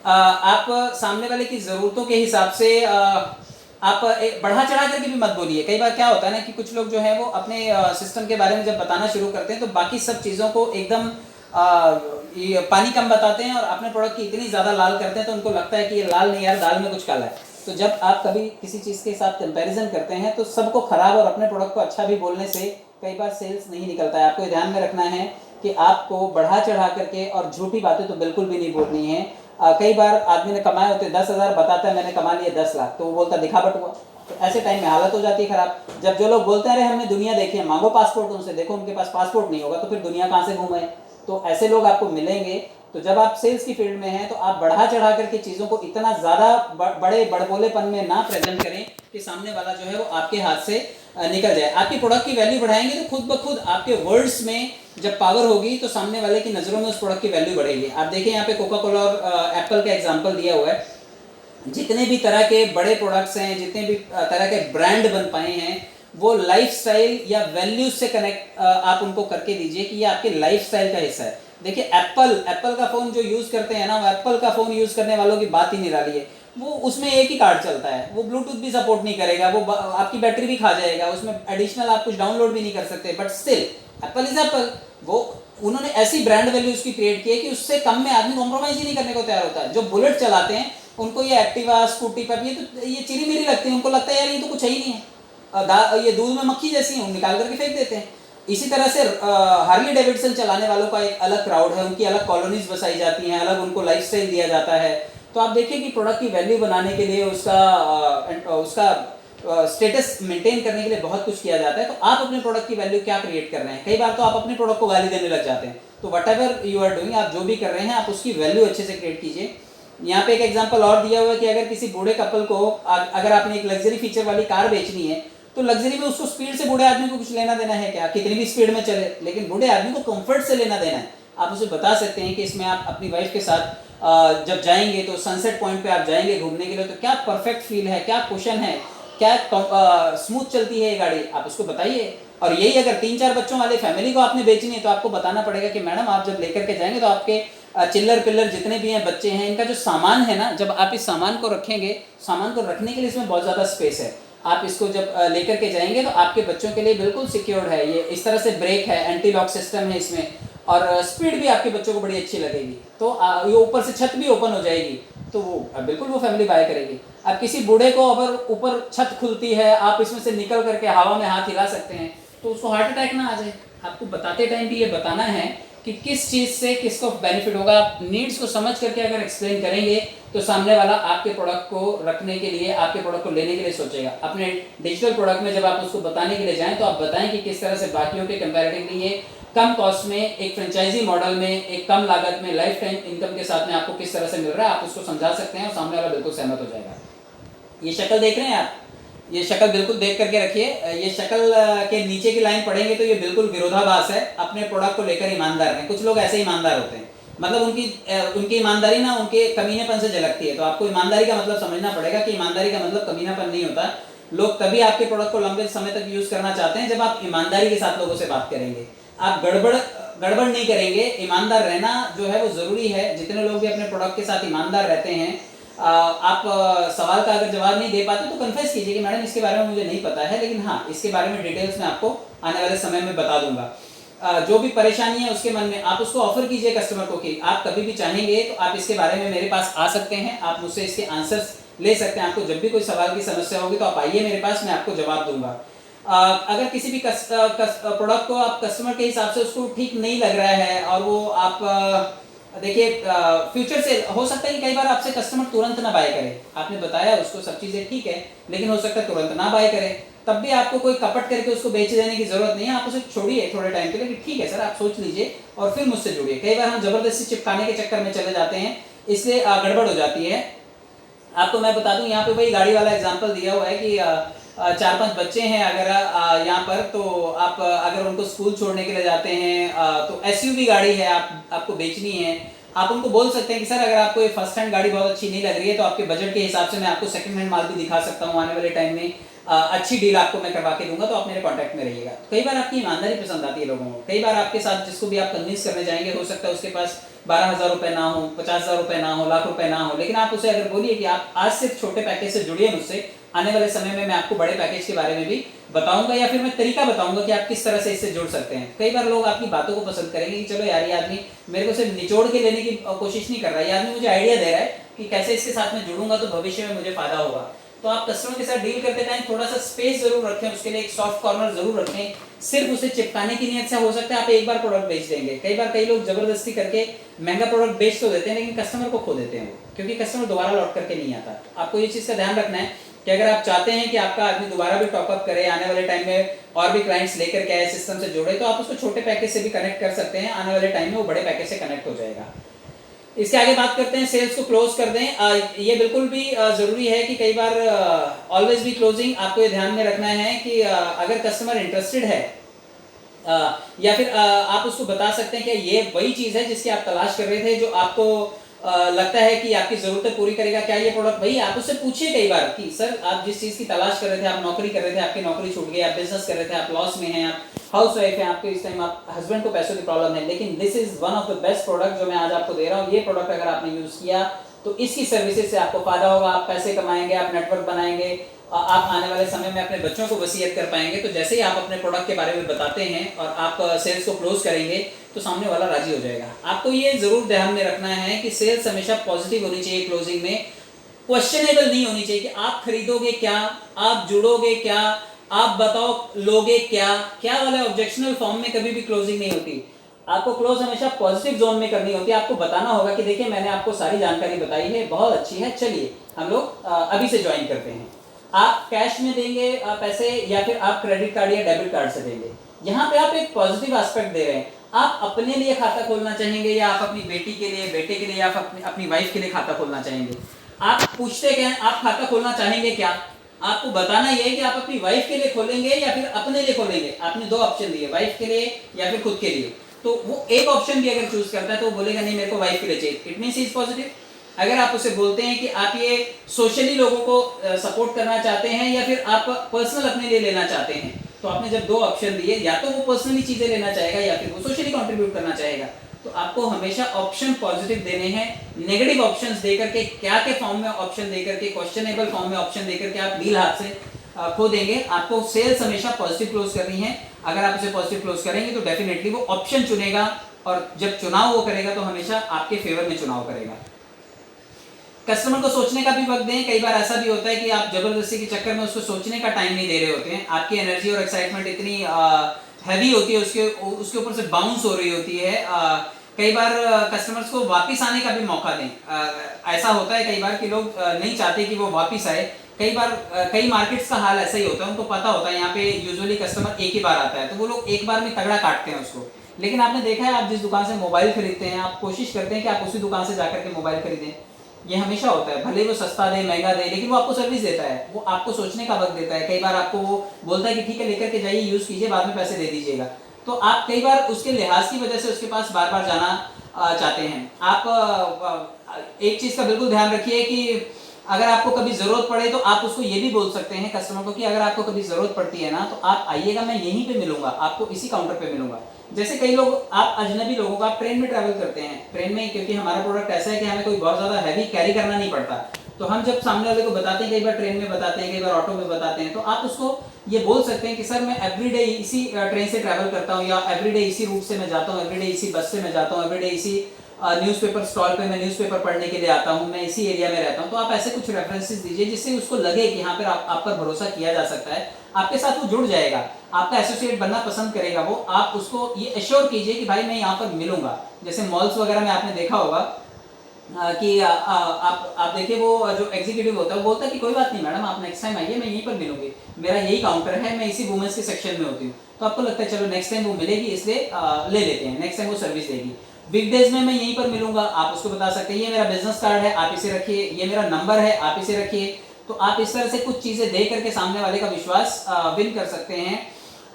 आप सामने वाले की ज़रूरतों के हिसाब से आप बढ़ा चढ़ा करके भी मत बोलिए। कई बार क्या होता है ना कि कुछ लोग जो है वो अपने सिस्टम के बारे में जब बताना शुरू करते हैं तो बाकी सब चीज़ों को एकदम ये पानी कम बताते हैं और अपने प्रोडक्ट की इतनी ज़्यादा लाल करते हैं तो उनको लगता है कि ये लाल नहीं यार, दाल में कुछ काला है। तो जब आप कभी किसी चीज़ के साथ कंपैरिजन करते हैं तो सबको ख़राब और अपने प्रोडक्ट को अच्छा भी बोलने से कई बार सेल्स नहीं निकलता है। आपको ध्यान में रखना है कि आपको बढ़ा चढ़ा करके और झूठी बातें तो बिल्कुल भी नहीं बोलनी है। कई बार आदमी ने कमाए होते 10,000, बताता है मैंने कमा लिए 10 लाख, तो वो बोलता दिखावट हुआ। तो ऐसे टाइम में हालत हो जाती है खराब। जब जो लोग बोलते हैं अरे हमने दुनिया देखी है, मांगो पासपोर्ट उनसे, देखो उनके पास पासपोर्ट नहीं होगा तो फिर दुनिया कहाँ से घूमे। तो ऐसे लोग आपको मिलेंगे। तो जब आप सेल्स की फील्ड में हैं तो आप बढ़ा चढ़ा करके चीज़ों को इतना ज़्यादा बड़े बड़बोलेपन में ना प्रेजेंट करें कि सामने वाला जो है वो आपके हाथ से निकल जाए। आपकी प्रोडक्ट की वैल्यू बढ़ाएंगे तो खुद ब खुद आपके वर्ड्स में जब पावर होगी तो सामने वाले की नज़रों में उस प्रोडक्ट की वैल्यू बढ़ेगी। आप देखिए यहाँ पे कोका कोला और एप्पल का एग्जाम्पल दिया हुआ है। जितने भी तरह के बड़े प्रोडक्ट्स हैं, जितने भी तरह के ब्रांड बन पाए हैं, वो लाइफस्टाइल या वैल्यूज से कनेक्ट आप उनको करके दीजिए कि ये आपके लाइफस्टाइल का हिस्सा है। देखिए एप्पल का फ़ोन जो यूज़ करते हैं ना, वो एप्पल का फ़ोन यूज़ करने वालों की बात ही निराली है। वो उसमें एक ही कार्ड चलता है, वो ब्लूटूथ भी सपोर्ट नहीं करेगा, वो आपकी बैटरी भी खा जाएगा, उसमें एडिशनल आप कुछ डाउनलोड भी नहीं कर सकते, but still Apple is Apple. वो उन्होंने ऐसी ब्रांड वैल्यू उसकी क्रिएट की है कि उससे कम में आदमी कॉम्प्रोमाइज़ ही नहीं करने को तैयार होता है। जो बुलेट चलाते हैं उनको ये एक्टिवा, स्कूटी पर ये चिरी मिरी लगती है, उनको लगता है यार ये तो कुछ है ही नहीं है, ये दूध में मक्खी जैसी है, निकाल करके फेंक देते हैं। इसी तरह से हार्ली डेविडसन चलाने वालों का एक अलग क्राउड है, उनकी अलग कॉलोनीज बसाई जाती हैं, अलग उनको लाइफस्टाइल दिया जाता है। तो आप देखिए कि प्रोडक्ट की वैल्यू बनाने के लिए उसका स्टेटस मेंटेन करने के लिए बहुत कुछ किया जाता है। तो आप अपने प्रोडक्ट की वैल्यू क्या क्रिएट कर रहे हैं। कई बार तो आप अपने प्रोडक्ट को गाली देने लग जाते हैं। तो whatever you are doing, आप जो भी कर रहे हैं आप उसकी वैल्यू अच्छे से क्रिएट कीजिए। यहाँ पे एक एग्जांपल और दिया हुआ है कि अगर किसी बूढ़े कपल को अगर आपने एक लग्जरी फीचर वाली कार बेचनी है तो लग्जरी में उसको स्पीड से बूढ़े आदमी को कुछ लेना देना है क्या, कितनी भी स्पीड में चले, लेकिन बूढ़े आदमी को कंफर्ट से लेना देना है। आप उसे बता सकते हैं कि इसमें आप अपनी वाइफ के साथ जब जाएंगे तो सनसेट पॉइंट पे आप जाएंगे घूमने के लिए तो क्या परफेक्ट फील है, क्या कुशन है, क्या स्मूथ चलती है ये गाड़ी, आप उसको बताइए। और यही अगर 3-4 बच्चों वाले फैमिली को आपने बेचनी है तो आपको बताना पड़ेगा कि मैडम आप जब लेकर के जाएंगे तो आपके चिल्लर पिल्लर जितने भी हैं, बच्चे हैं, इनका जो सामान है ना, जब आप इस सामान को रखेंगे, सामान को रखने के लिए इसमें बहुत ज़्यादा स्पेस है। आप इसको जब लेकर के जाएंगे तो आपके बच्चों के लिए बिल्कुल सिक्योर्ड है। ये इस तरह से ब्रेक है, एंटी लॉक सिस्टम है इसमें, और स्पीड भी आपके बच्चों को बड़ी अच्छी लगेगी। तो ये ऊपर से छत भी ओपन हो जाएगी तो वो बिल्कुल वो फैमिली बाय करेगी। अब किसी बूढ़े को अगर ऊपर छत खुलती है, आप इसमें से निकल करके हवा में हाथ हिला सकते हैं तो उसको हार्ट अटैक ना आ जाए। आपको बताते टाइम भी ये बताना है कि कि किस चीज़ से किसको बेनिफिट होगा। आप नीड्स को समझ करके अगर एक्सप्लेन करेंगे तो सामने वाला आपके प्रोडक्ट को रखने के लिए, आपके प्रोडक्ट को लेने के लिए सोचेगा। अपने डिजिटल प्रोडक्ट में जब आप उसको बताने के लिए जाएं तो आप बताएं कि किस तरह से बाकियों के कंपैरेटिवली ये कम कॉस्ट में, एक फ्रेंचाइजी मॉडल में, एक कम लागत में, लाइफ टाइम इनकम के साथ में आपको किस तरह से मिल रहा है। आप उसको समझा सकते हैं और सामने वाला बिल्कुल सहमत हो जाएगा। ये शक्ल देख रहे हैं आप, ये शक्ल बिल्कुल देख करके रखिए। ये शक्ल के नीचे की लाइन पढ़ेंगे तो ये बिल्कुल विरोधाभास है। अपने प्रोडक्ट को लेकर ईमानदार हैं। कुछ लोग ऐसे ईमानदार होते हैं, मतलब उनकी ईमानदारी ना उनके कमीनेपन से झलकती है। तो आपको ईमानदारी का मतलब समझना पड़ेगा कि ईमानदारी का मतलब कमीनापन नहीं होता। लोग तभी आपके प्रोडक्ट को लंबे समय तक यूज करना चाहते हैं जब आप ईमानदारी के साथ लोगों से बात करेंगे। आप गड़बड़ नहीं करेंगे। ईमानदार रहना जो है वो जरूरी है। जितने लोग भी अपने प्रोडक्ट के साथ ईमानदार रहते हैं, आप सवाल का अगर जवाब नहीं दे पाते तो कन्फेस कीजिए कि मैडम इसके बारे में मुझे नहीं पता है, लेकिन हाँ इसके बारे में डिटेल्स में आपको आने वाले समय में बता दूंगा। जो भी परेशानी है उसके मन में आप उसको ऑफर कीजिए कस्टमर को कि आप कभी भी चाहेंगे तो आप इसके बारे में मेरे पास आ सकते हैं, आप मुझसे इसके आंसर्स ले सकते हैं। आपको जब भी कोई सवाल की समस्या होगी तो आप आइए मेरे पास, मैं आपको जवाब दूंगा। अगर किसी भी प्रोडक्ट को आप कस्टमर के हिसाब से उसको ठीक नहीं लग रहा है और वो आप देखिए फ्यूचर से हो सकता है कि कई बार आपसे कस्टमर तुरंत ना बाय करे। आपने बताया उसको सब चीज़ें ठीक है, लेकिन हो सकता है तुरंत ना बाय करे। तब भी आपको कोई कपट करके उसको बेच देने की जरूरत नहीं है। आप उसे छोड़िए थोड़े टाइम के लिए कि ठीक है सर आप सोच लीजिए और फिर मुझसे जुड़िए। कई बार हम जबरदस्ती चिपकाने के चक्कर में चले जाते हैं, इसलिए गड़बड़ हो जाती है। आपको मैं बता दूं, यहाँ पे भाई गाड़ी वाला एग्जांपल दिया हुआ है कि 4-5 बच्चे हैं अगर यहाँ पर, तो आप अगर उनको स्कूल छोड़ने के लिए जाते हैं तो एसयूवी गाड़ी है, आपको बेचनी है। आप उनको बोल सकते हैं कि सर अगर आपको ये फर्स्ट हैंड गाड़ी बहुत अच्छी नहीं लग रही है तो आपके बजट के हिसाब से मैं आपको सेकंड हैंड माल भी दिखा सकता हूँ आने वाले टाइम में। अच्छी डील आपको मैं करवा के दूंगा, तो आप मेरे कांटेक्ट में रहिएगा। कई बार आपकी ईमानदारी पसंद आती है लोगों को। कई बार आपके साथ जिसको भी आप कन्विंस करने जाएंगे हो सकता है उसके पास 12,000 रुपए ना हो, 50,000 रुपए ना हो, लाख रुपए ना हो, लेकिन आप उसे अगर बोलिए कि आप आज सिर्फ छोटे पैकेज से जुड़िए मुझसे, आने वाले समय में मैं आपको बड़े पैकेज के बारे में भी बताऊंगा या फिर मैं तरीका बताऊंगा कि आप किस तरह से इससे जुड़ सकते हैं। कई बार लोग आपकी बातों को पसंद करेंगे कि चलो यार ये आदमी मेरे को सिर्फ निचोड़ के लेने की कोशिश नहीं कर रहा है, ये आदमी मुझे आइडिया दे रहा है कि कैसे इसके साथ में जुड़ूंगा तो भविष्य में मुझे फायदा होगा। तो आप कस्टमर के साथ डील करते टाइम थोड़ा सा स्पेस जरूर रखें, उसके लिए एक सॉफ्ट कॉर्नर जरूर रखें। सिर्फ उसे चिपकाने की नियत से हो सकता है आप एक बार प्रोडक्ट बेच देंगे। कई बार कई लोग जबरदस्ती करके महंगा प्रोडक्ट बेच तो देते हैं लेकिन कस्टमर को खो देते हैं वो, क्योंकि कस्टमर दोबारा लौट करके नहीं आता। आपको ये चीज का ध्यान रखना है कि अगर आप चाहते हैं कि आपका आदमी दोबारा भी टॉपअप करे, आने वाले टाइम में और भी क्लाइंट्स लेकर के आए, सिस्टम से जोड़े, तो आप उसको छोटे पैकेज से भी कनेक्ट कर सकते हैं। आने वाले टाइम में वो बड़े पैकेज से कनेक्ट हो जाएगा। इसके आगे बात करते हैं, सेल्स को क्लोज कर दें। ये बिल्कुल भी जरूरी है कि कई बार ऑलवेज भी क्लोजिंग आपको ये ध्यान में रखना है कि अगर कस्टमर इंटरेस्टेड है या फिर आप उसको बता सकते हैं कि ये वही चीज है जिसकी आप तलाश कर रहे थे, जो आपको लगता है कि आपकी जरूरतें पूरी करेगा। क्या ये प्रोडक्ट, भाई आप उससे पूछिए कई बार कि सर आप जिस चीज की तलाश कर रहे थे, आप नौकरी कर रहे थे, आपकी नौकरी छूट गई, आप बिजनेस कर रहे थे, आप लॉस में हैं, आप हाउस वाइफ है, आपके इस टाइम आप हस्बैंड को पैसों की प्रॉब्लम है, लेकिन this is one of the best product जो मैं आज आपको दे रहा हूँ। ये प्रोडक्ट अगर आपने यूज किया तो इसकी सर्विसेज से आपको फायदा होगा, आप पैसे कमाएंगे, आप नेटवर्क बनाएंगे, आप आने वाले समय में अपने बच्चों को वसीयत कर पाएंगे। तो जैसे ही आप अपने प्रोडक्ट के बारे में बताते हैं और आप सेल्स को क्लोज करेंगे तो सामने वाला राजी हो जाएगा। आपको ये जरूर ध्यान में रखना है कि सेल्स हमेशा पॉजिटिव होनी चाहिए, क्लोजिंग में क्वेश्चनेबल नहीं होनी चाहिए कि आप खरीदोगे क्या, आप जुड़ोगे क्या, आप बताओ लोगे क्या, क्या वाले ऑब्जेक्शनल फॉर्म में कभी भी क्लोजिंग नहीं होती। आपको क्लोज हमेशा पॉजिटिव जोन में करनी होती है। आपको बताना होगा कि देखिए मैंने आपको सारी जानकारी बताई है, बहुत अच्छी है, चलिए हम लोग अभी से ज्वाइन करते हैं। आप कैश में देंगे पैसे या फिर आप क्रेडिट कार्ड या डेबिट कार्ड से देंगे, यहाँ पे आप एक पॉजिटिव एस्पेक्ट दे रहे हैं। आप अपने लिए खाता खोलना चाहेंगे या आप अपनी बेटी के लिए, बेटे के लिए या अपनी वाइफ के लिए खाता खोलना चाहेंगे। आप पूछते क्या, आप खाता खोलना चाहेंगे क्या, आपको बताना यह है कि आप अपनी वाइफ के लिए खोलेंगे या फिर अपने लिए खोलेंगे। आपने दो ऑप्शन दिए, वाइफ के लिए या फिर खुद के लिए। तो वो एक ऑप्शन भी अगर चूज करता है तो वो बोलेगा नहीं मेरे को वाइफ के लिए चाहिए, इट मींस इज पॉजिटिव। अगर आप उसे बोलते हैं कि आप ये सोशली लोगों को सपोर्ट करना चाहते हैं या फिर आप पर्सनल अपने लिए लेना चाहते हैं, तो आपने जब दो ऑप्शन दिए, या तो वो पर्सनली चीजें लेना चाहेगा या फिर वो सोशली कंट्रीब्यूट करना चाहेगा। तो आपको हमेशा ऑप्शन पॉजिटिव देने हैं। नेगेटिव ऑप्शंस देकर के, क्या के फॉर्म में ऑप्शन देकर के, क्वेश्चनेबल फॉर्म में ऑप्शन देकर के आप डील हाथ से खो देंगे। आपको सेल्स हमेशा पॉजिटिव क्लोज करनी है। अगर आप उसे पॉजिटिव क्लोज करेंगे तो डेफिनेटली वो ऑप्शन चुनेगा, और जब चुनाव वो करेगा तो हमेशा आपके फेवर में चुनाव करेगा। कस्टमर को सोचने का भी वक्त दें। कई बार ऐसा भी होता है कि आप जबरदस्ती के चक्कर में उसको सोचने का टाइम नहीं दे रहे होते हैं। आपकी एनर्जी और एक्साइटमेंट इतनी हैवी होती है, उसके ऊपर से बाउंस हो रही होती है। कई बार कस्टमर्स को वापस आने का भी मौका दें। ऐसा होता है कई बार कि लोग नहीं चाहते कि वो वापस आए। कई बार कई मार्केट्स का हाल ऐसा ही होता है, उनको पता होता है यहाँ पे यूजुअली कस्टमर एक ही बार आता है, तो वो लोग एक बार में तगड़ा काटते हैं उसको। लेकिन आपने देखा है, आप जिस दुकान से मोबाइल खरीदते हैं, आप कोशिश करते हैं कि आप उसी दुकान से जाकर के मोबाइल खरीदें। ये हमेशा होता है, भले वो सस्ता दे महंगा दे, लेकिन वो आपको सर्विस देता है, वो आपको सोचने का वक्त देता है। कई बार आपको वो बोलता है कि ठीक है लेकर के जाइए, यूज कीजिए, बाद में पैसे दे दीजिएगा। तो आप कई बार उसके लिहाज की वजह से उसके पास बार बार जाना चाहते हैं। आप एक चीज का बिल्कुल ध्यान रखिए कि अगर आपको कभी जरूरत पड़े तो आप उसको ये भी बोल सकते हैं कस्टमर को कि अगर आपको कभी जरूरत पड़ती है ना, तो आप आइएगा, मैं यहीं पे मिलूंगा, आपको इसी काउंटर पे मिलूंगा। जैसे कई लोग, आप अजनबी लोगों को, आप ट्रेन में ट्रैवल करते हैं, ट्रेन में क्योंकि हमारा प्रोडक्ट ऐसा है कि हमें कोई बहुत ज्यादा हैवी कैरी करना नहीं पड़ता, तो हम जब सामने वाले को बताते हैं, कई बार ट्रेन में बताते हैं, कई बार ऑटो में बताते हैं, तो आप उसको ये बोल सकते हैं कि सर मैं एवरीडे इसी ट्रेन से ट्रैवल करता हूँ, या एवरीडे इसी रूट से मैं जाता हूँ, एवरीडे इसी बस से मैं जाता हूँ, एवरीडे इसी न्यूज़पेपर स्टॉल पे मैं न्यूज़पेपर पढ़ने के लिए आता हूँ, मैं इसी एरिया में रहता हूँ। तो आप ऐसे कुछ रेफरेंसेस दीजिए जिससे उसको लगे कि यहाँ पर आप पर भरोसा किया जा सकता है, आपके साथ वो जुड़ जाएगा, आपका एसोसिएट बनना पसंद करेगा वो। आप उसको ये एश्योर कीजिए कि भाई मैं यहाँ पर मिलूंगा। जैसे मॉल्स वगैरह में आपने देखा होगा कि आप देखिए, वो जो एग्जीक्यूटिव होता है वो बोलता है कि कोई बात नहीं मैडम, आप नेक्स्ट टाइम आइए, मैं यहीं पर मिलूंगी, मेरा यही काउंटर है, मैं इसी वुमेन्स के सेक्शन में होती हूँ। तो आपको लगता है चलो नेक्स्ट टाइम वो मिलेगी, इसलिए ले लेते हैं, नेक्स्ट टाइम वो सर्विस देगी। वीकडेज में मैं यहीं पर मिलूंगा, आप उसको बता सकते हैं ये मेरा बिजनेस कार्ड है, आप इसे रखिए, ये मेरा नंबर है, आप इसे रखिए। तो आप इस तरह से कुछ चीजें दे करके सामने वाले का विश्वास विन कर सकते हैं।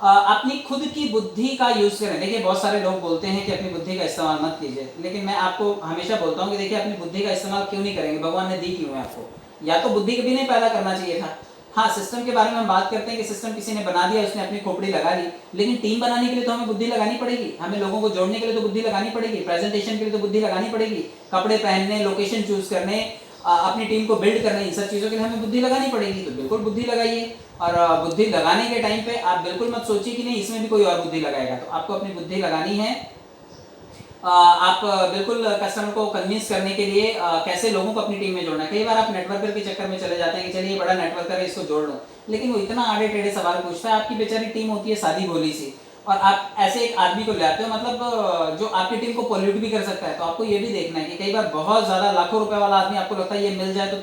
अपनी खुद की बुद्धि का यूज करें। देखिए बहुत सारे लोग बोलते हैं कि अपनी बुद्धि का इस्तेमाल मत कीजिए, लेकिन मैं आपको हमेशा बोलता हूँ कि देखिए अपनी बुद्धि का इस्तेमाल क्यों नहीं करेंगे, भगवान ने दी क्यों है आपको। या तो बुद्धि कभी नहीं पैदा करना चाहिए था। हाँ, सिस्टम के बारे में हम बात करते हैं कि सिस्टम किसी ने बना दिया, उसने अपनी खोपड़ी लगा ली, लेकिन टीम बनाने के लिए तो हमें बुद्धि लगानी पड़ेगी, हमें लोगों को जोड़ने के लिए तो बुद्धि लगानी पड़ेगी, प्रेजेंटेशन के लिए तो बुद्धि लगानी पड़ेगी, कपड़े पहनने, लोकेशन चूज करने, अपनी टीम को बिल्ड करने, इन सब चीजों के लिए हमें बुद्धि लगानी पड़ेगी। तो बिल्कुल बुद्धि लगाइए, और बुद्धि लगाने के टाइम पे आप बिल्कुल मत सोचिए कि नहीं इसमें भी कोई और बुद्धि लगाएगा। तो आपको अपनी बुद्धि लगानी है। आप बिल्कुल कस्टमर को कन्विंस करने के लिए कैसे लोगों को अपनी टीम में जोड़ना है। कई बार आप नेटवर्कर के चक्कर में चले जाते हैं कि चलिए बड़ा नेटवर्कर है, इसको जोड़ लो, लेकिन वो इतना आड़े टेढ़े सवाल पूछता है, आपकी बेचारी टीम होती है सादी भोली सी, और आप ऐसे एक आदमी को ले आते हो, मतलब जो आपकी टीम को पोल्यूट भी कर सकता है। तो आपको ये भी देखना है कि कई बार बहुत ज्यादा लाखों रुपए वाला आदमी आपको लगता है ये मिल जाए तो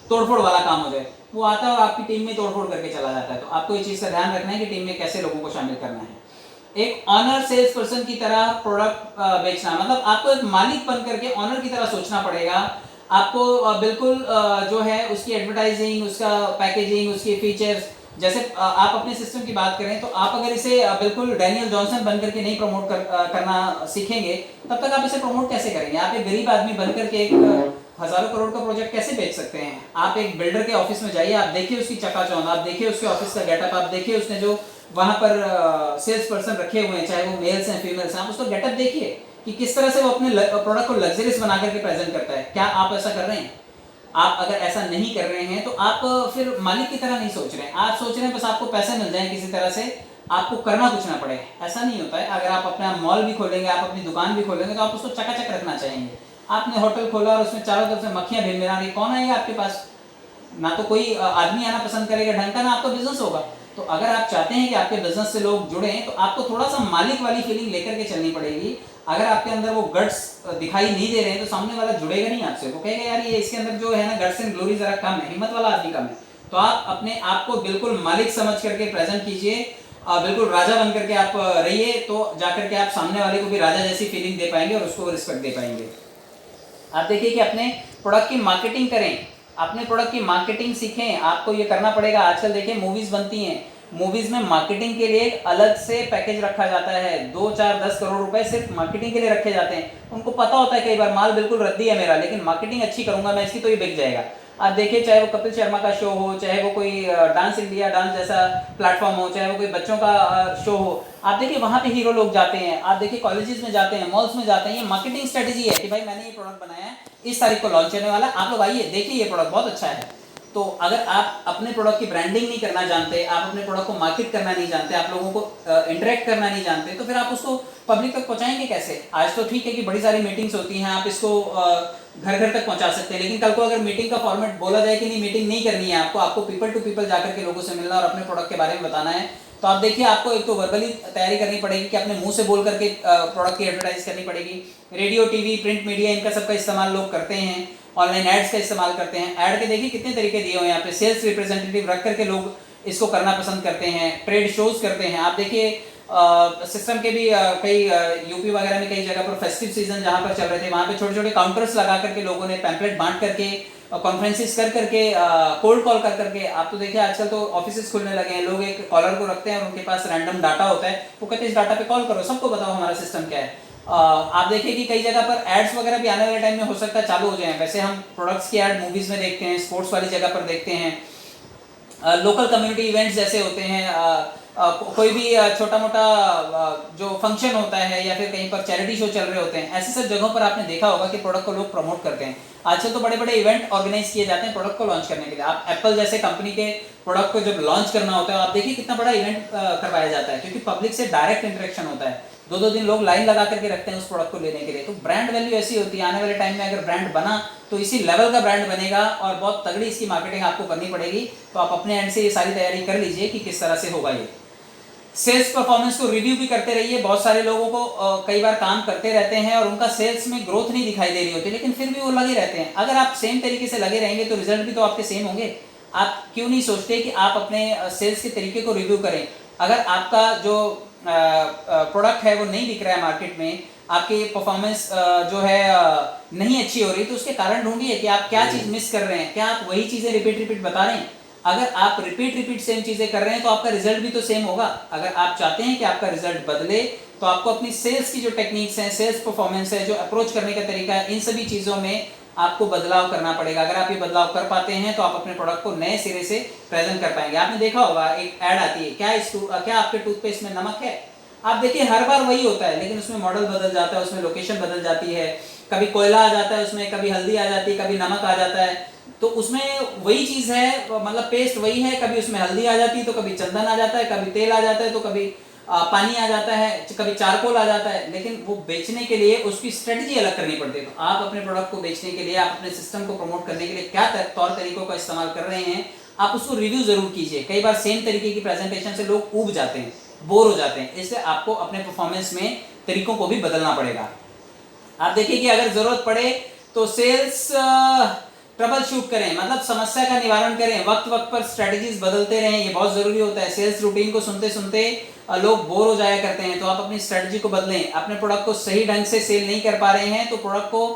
तोड़फोड़ वाला काम हो जाए, वो आता है और आपकी टीम में तोड़फोड़ करके चला जाता है। तो आपको ये चीज का ध्यान रखना है कि टीम में कैसे लोगों को शामिल करना है। एक ऑनर सेल्स पर्सन की तरह प्रोडक्ट बेचना, मतलब आपको एक मालिक बन करके ऑनर की तरह सोचना पड़ेगा। आपको बिल्कुल जो है उसकी एडवर्टाइजिंग, उसका पैकेजिंग, उसके फीचर्स, जैसे आप अपने सिस्टम की बात करें तो आप अगर इसे बिल्कुल डैनियल जॉनसन बन करके नहीं प्रमोट करना सीखेंगे, तब तक आप इसे प्रमोट कैसे करेंगे। आप एक गरीब आदमी बन करके एक हजारों करोड़ का प्रोजेक्ट कैसे बेच सकते हैं। आप एक बिल्डर के ऑफिस में जाइए, आप देखिए उसकी चकाचौंध, आप देखिए उसके ऑफिस का गेटअप, आप देखिए उसने जो वहां पर सेल्स पर्सन रखे हुए हैं, चाहे वो मेल्स हैं फीमेल्स हैं, आप उसका गेटअप देखिए कि किस तरह से वो अपने प्रोडक्ट को लग्जरियस बना करके प्रेजेंट करता है। क्या आप ऐसा कर रहे हैं? आप अगर ऐसा नहीं कर रहे हैं तो आप फिर मालिक की तरह नहीं सोच रहे हैं, आप सोच रहे हैं बस आपको पैसे मिल जाए किसी तरह से, आपको करना कुछ ना पड़े। ऐसा नहीं होता है। अगर आप अपना मॉल भी खोलेंगे, आप अपनी दुकान भी खोलेंगे, तो आप उसको चकाचक रखना चाहेंगे। आपने होटल खोला और उसमें चारों तरफ से मक्खियां भिनभिना रही, कौन आएगा आपके पास? ना तो कोई आदमी आना पसंद करेगा, ढंग का ना आपका बिजनेस होगा। तो अगर आप चाहते हैं कि आपके बिजनेस से लोग जुड़े, तो आपको थोड़ा सा मालिक वाली फीलिंग लेकर के चलनी पड़ेगी। अगर आपके अंदर वो गट्स दिखाई नहीं दे रहे हैं तो सामने वाला जुड़ेगा नहीं आपसे, वो कहेगा यार ये इसके अंदर जो है ना गट्स एंड ग्लोरी जरा कम है, हिम्मत वाला आदमी कम है। तो आप अपने आप को बिल्कुल मालिक समझ करके प्रेजेंट कीजिए, बिल्कुल राजा बन करके आप रहिए, तो जाकर के आप सामने वाले को भी राजा जैसी फीलिंग दे पाएंगे और उसको रिस्पेक्ट दे पाएंगे। आप देखिए कि अपने प्रोडक्ट की मार्केटिंग करें, अपने प्रोडक्ट की मार्केटिंग सीखें। आपको ये करना पड़ेगा। आजकल देखिए मूवीज बनती हैं, मूवीज में मार्केटिंग के लिए अलग से पैकेज रखा जाता है, 2 4 10 करोड़ रुपए सिर्फ मार्केटिंग के लिए रखे जाते हैं। उनको पता होता है कई बार माल बिल्कुल रद्दी है मेरा, लेकिन मार्केटिंग अच्छी करूंगा मैं इसकी तो ये बिक जाएगा। आप देखिए चाहे वो कपिल शर्मा का शो हो, चाहे वो कोई डांस इंडिया डांस जैसा प्लेटफॉर्म हो, चाहे वो कोई बच्चों का शो हो, आप देखिए वहां पे हीरो लोग जाते हैं। आप देखिए कॉलेजेस में जाते हैं, मॉल्स में जाते हैं। ये मार्केटिंग स्ट्रेटेजी है कि भाई मैंने ये प्रोडक्ट बनाया है, इस तारीख को लॉन्च होने वाला, आप लोग आइए देखिए ये प्रोडक्ट बहुत अच्छा है। तो अगर आप अपने प्रोडक्ट की ब्रांडिंग नहीं करना जानते, आप अपने प्रोडक्ट को मार्केट करना नहीं जानते, आप लोगों को इंटरेक्ट करना नहीं जानते, तो फिर आप उसको पब्लिक तक पहुंचाएंगे कैसे? आज तो ठीक है कि बड़ी सारी मीटिंग्स होती हैं, आप इसको घर घर तक पहुंचा सकते हैं, लेकिन कल को अगर मीटिंग का फॉर्मेट बोला जाए कि नहीं मीटिंग नहीं करनी है आपको पीपल टू पीपल जाकर के लोगों से मिलना और अपने प्रोडक्ट के बारे में बताना है, तो आप देखिए आपको एक तो वर्बली तैयारी करनी पड़ेगी कि अपने मुंह से बोल करके प्रोडक्ट की एडवर्टाइज करनी पड़ेगी। रेडियो, टीवी, प्रिंट मीडिया, इनका सबका इस्तेमाल लोग करते हैं। ऑनलाइन एड्स का इस्तेमाल करते हैं। ऐड के देखिए कितने तरीके दिए हुए हैं यहाँ पे। सेल्स रिप्रेजेंटेटिव रख करके लोग इसको करना पसंद करते हैं। ट्रेड शोज करते हैं। आप देखिए सिस्टम के भी कई यूपी वगैरह में कई जगह पर फेस्टिव सीजन जहाँ पर चल रहे थे वहाँ पे छोटे छोटे काउंटर्स लगा करके लोगों ने पैम्पलेट बांट करके कॉन्फ्रेंसिस कर करके कोल्ड कॉल कर करके, आप तो देखिए आजकल तो ऑफिसेस खुलने लगे हैं, लोग एक कॉलर को रखते हैं और उनके पास रैंडम डाटा होता है, वो कहते हैं इस डाटा पे कॉल करो, सबको बताओ हमारा सिस्टम क्या है। आप देखिए कि कई जगह पर एड्स वगैरह भी आने वाले टाइम में हो सकता है चालू हो जाए। वैसे हम प्रोडक्ट्स की एड मूवीज में देखते हैं, स्पोर्ट्स वाली जगह पर देखते हैं, लोकल कम्युनिटी इवेंट्स जैसे होते हैं, कोई भी छोटा मोटा जो फंक्शन होता है या फिर कहीं पर चैरिटी शो चल रहे होते हैं, ऐसी सब जगहों पर आपने देखा होगा कि प्रोडक्ट को लोग प्रमोट करते हैं। आजकल तो बड़े बड़े इवेंट ऑर्गेनाइज किए जाते हैं प्रोडक्ट को लॉन्च करने के लिए। आप एप्पल जैसे कंपनी के प्रोडक्ट को जब लॉन्च करना होता है आप देखिए कितना बड़ा इवेंट करवाया जाता है, क्योंकि पब्लिक से डायरेक्ट इंटरेक्शन होता है। 2-2 दिन लोग लाइन लगा करके रखते हैं उस प्रोडक्ट को लेने के लिए। तो ब्रांड वैल्यू ऐसी होती है, आने वाले टाइम में अगर ब्रांड बना तो इसी लेवल का ब्रांड बनेगा और बहुत तगड़ी इसकी मार्केटिंग आपको करनी पड़ेगी। तो आप अपने एंड से ये सारी तैयारी कर लीजिए कि किस तरह से होगा ये। सेल्स परफॉर्मेंस को रिव्यू भी करते रहिए। बहुत सारे लोगों को कई बार काम करते रहते हैं और उनका सेल्स में ग्रोथ नहीं दिखाई दे रही होती, लेकिन फिर भी वो लगे रहते हैं। अगर आप सेम तरीके से लगे रहेंगे तो रिजल्ट भी तो आपके सेम होंगे। आप क्यों नहीं सोचते कि आप अपने सेल्स के तरीके को रिव्यू करें। अगर आपका जो प्रोडक्ट है वो नहीं बिक रहा है मार्केट में, आपकी परफॉर्मेंस जो है नहीं अच्छी हो रही, तो उसके कारण ढूंढिए कि आप क्या चीज़ मिस कर रहे हैं। क्या आप वही चीज़ें रिपीट बता रहे हैं। अगर आप रिपीट सेम चीजें कर रहे हैं तो आपका रिजल्ट भी तो सेम होगा। अगर आप चाहते हैं कि आपका रिजल्ट बदले तो आपको अपनी सेल्स की जो टेक्निक्स हैं, सेल्स परफॉर्मेंस है, जो अप्रोच करने का तरीका है, इन सभी चीजों में आपको बदलाव करना पड़ेगा। अगर आप ये बदलाव कर पाते हैं तो आप अपने प्रोडक्ट को नए सिरे से प्रेजेंट कर पाएंगे। आपने देखा होगा एक ऐड आती है, क्या आपके टूथपेस्ट में नमक है। आप देखिए हर बार वही होता है, लेकिन उसमें मॉडल बदल जाता है, उसमें लोकेशन बदल जाती है, कभी कोयला आ जाता है उसमें, कभी हल्दी आ जाती है, कभी नमक आ जाता है। तो उसमें वही चीज है, मतलब पेस्ट वही है, कभी उसमें हल्दी आ जाती है तो कभी चंदन आ जाता है, कभी तेल आ जाता है तो कभी पानी आ जाता है, कभी चारकोल आ जाता है। लेकिन वो बेचने के लिए उसकी स्ट्रेटजी अलग करनी पड़ती है। तो आप अपने प्रोडक्ट को बेचने के लिए, आप अपने सिस्टम को प्रमोट करने के लिए क्या तौर तरीकों का इस्तेमाल कर रहे हैं, आप उसको रिव्यू जरूर कीजिए। कई बार सेम तरीके की प्रेजेंटेशन से लोग ऊब जाते हैं, बोर हो जाते हैं, इसलिए आपको अपने परफॉर्मेंस में तरीकों को भी बदलना पड़ेगा। आप देखिए कि अगर जरूरत पड़े तो सेल्स ट्रबल शूट करें, मतलब समस्या का निवारण करें, वक्त वक्त पर स्ट्रेटजीज बदलते रहें, ये बहुत जरूरी होता है। सेल्स रूटीन को सुनते सुनते लोग बोर हो जाया करते हैं, तो आप अपनी स्ट्रेटजी को बदलें। अपने प्रोडक्ट को सही ढंग से सेल नहीं कर पा रहे हैं तो प्रोडक्ट को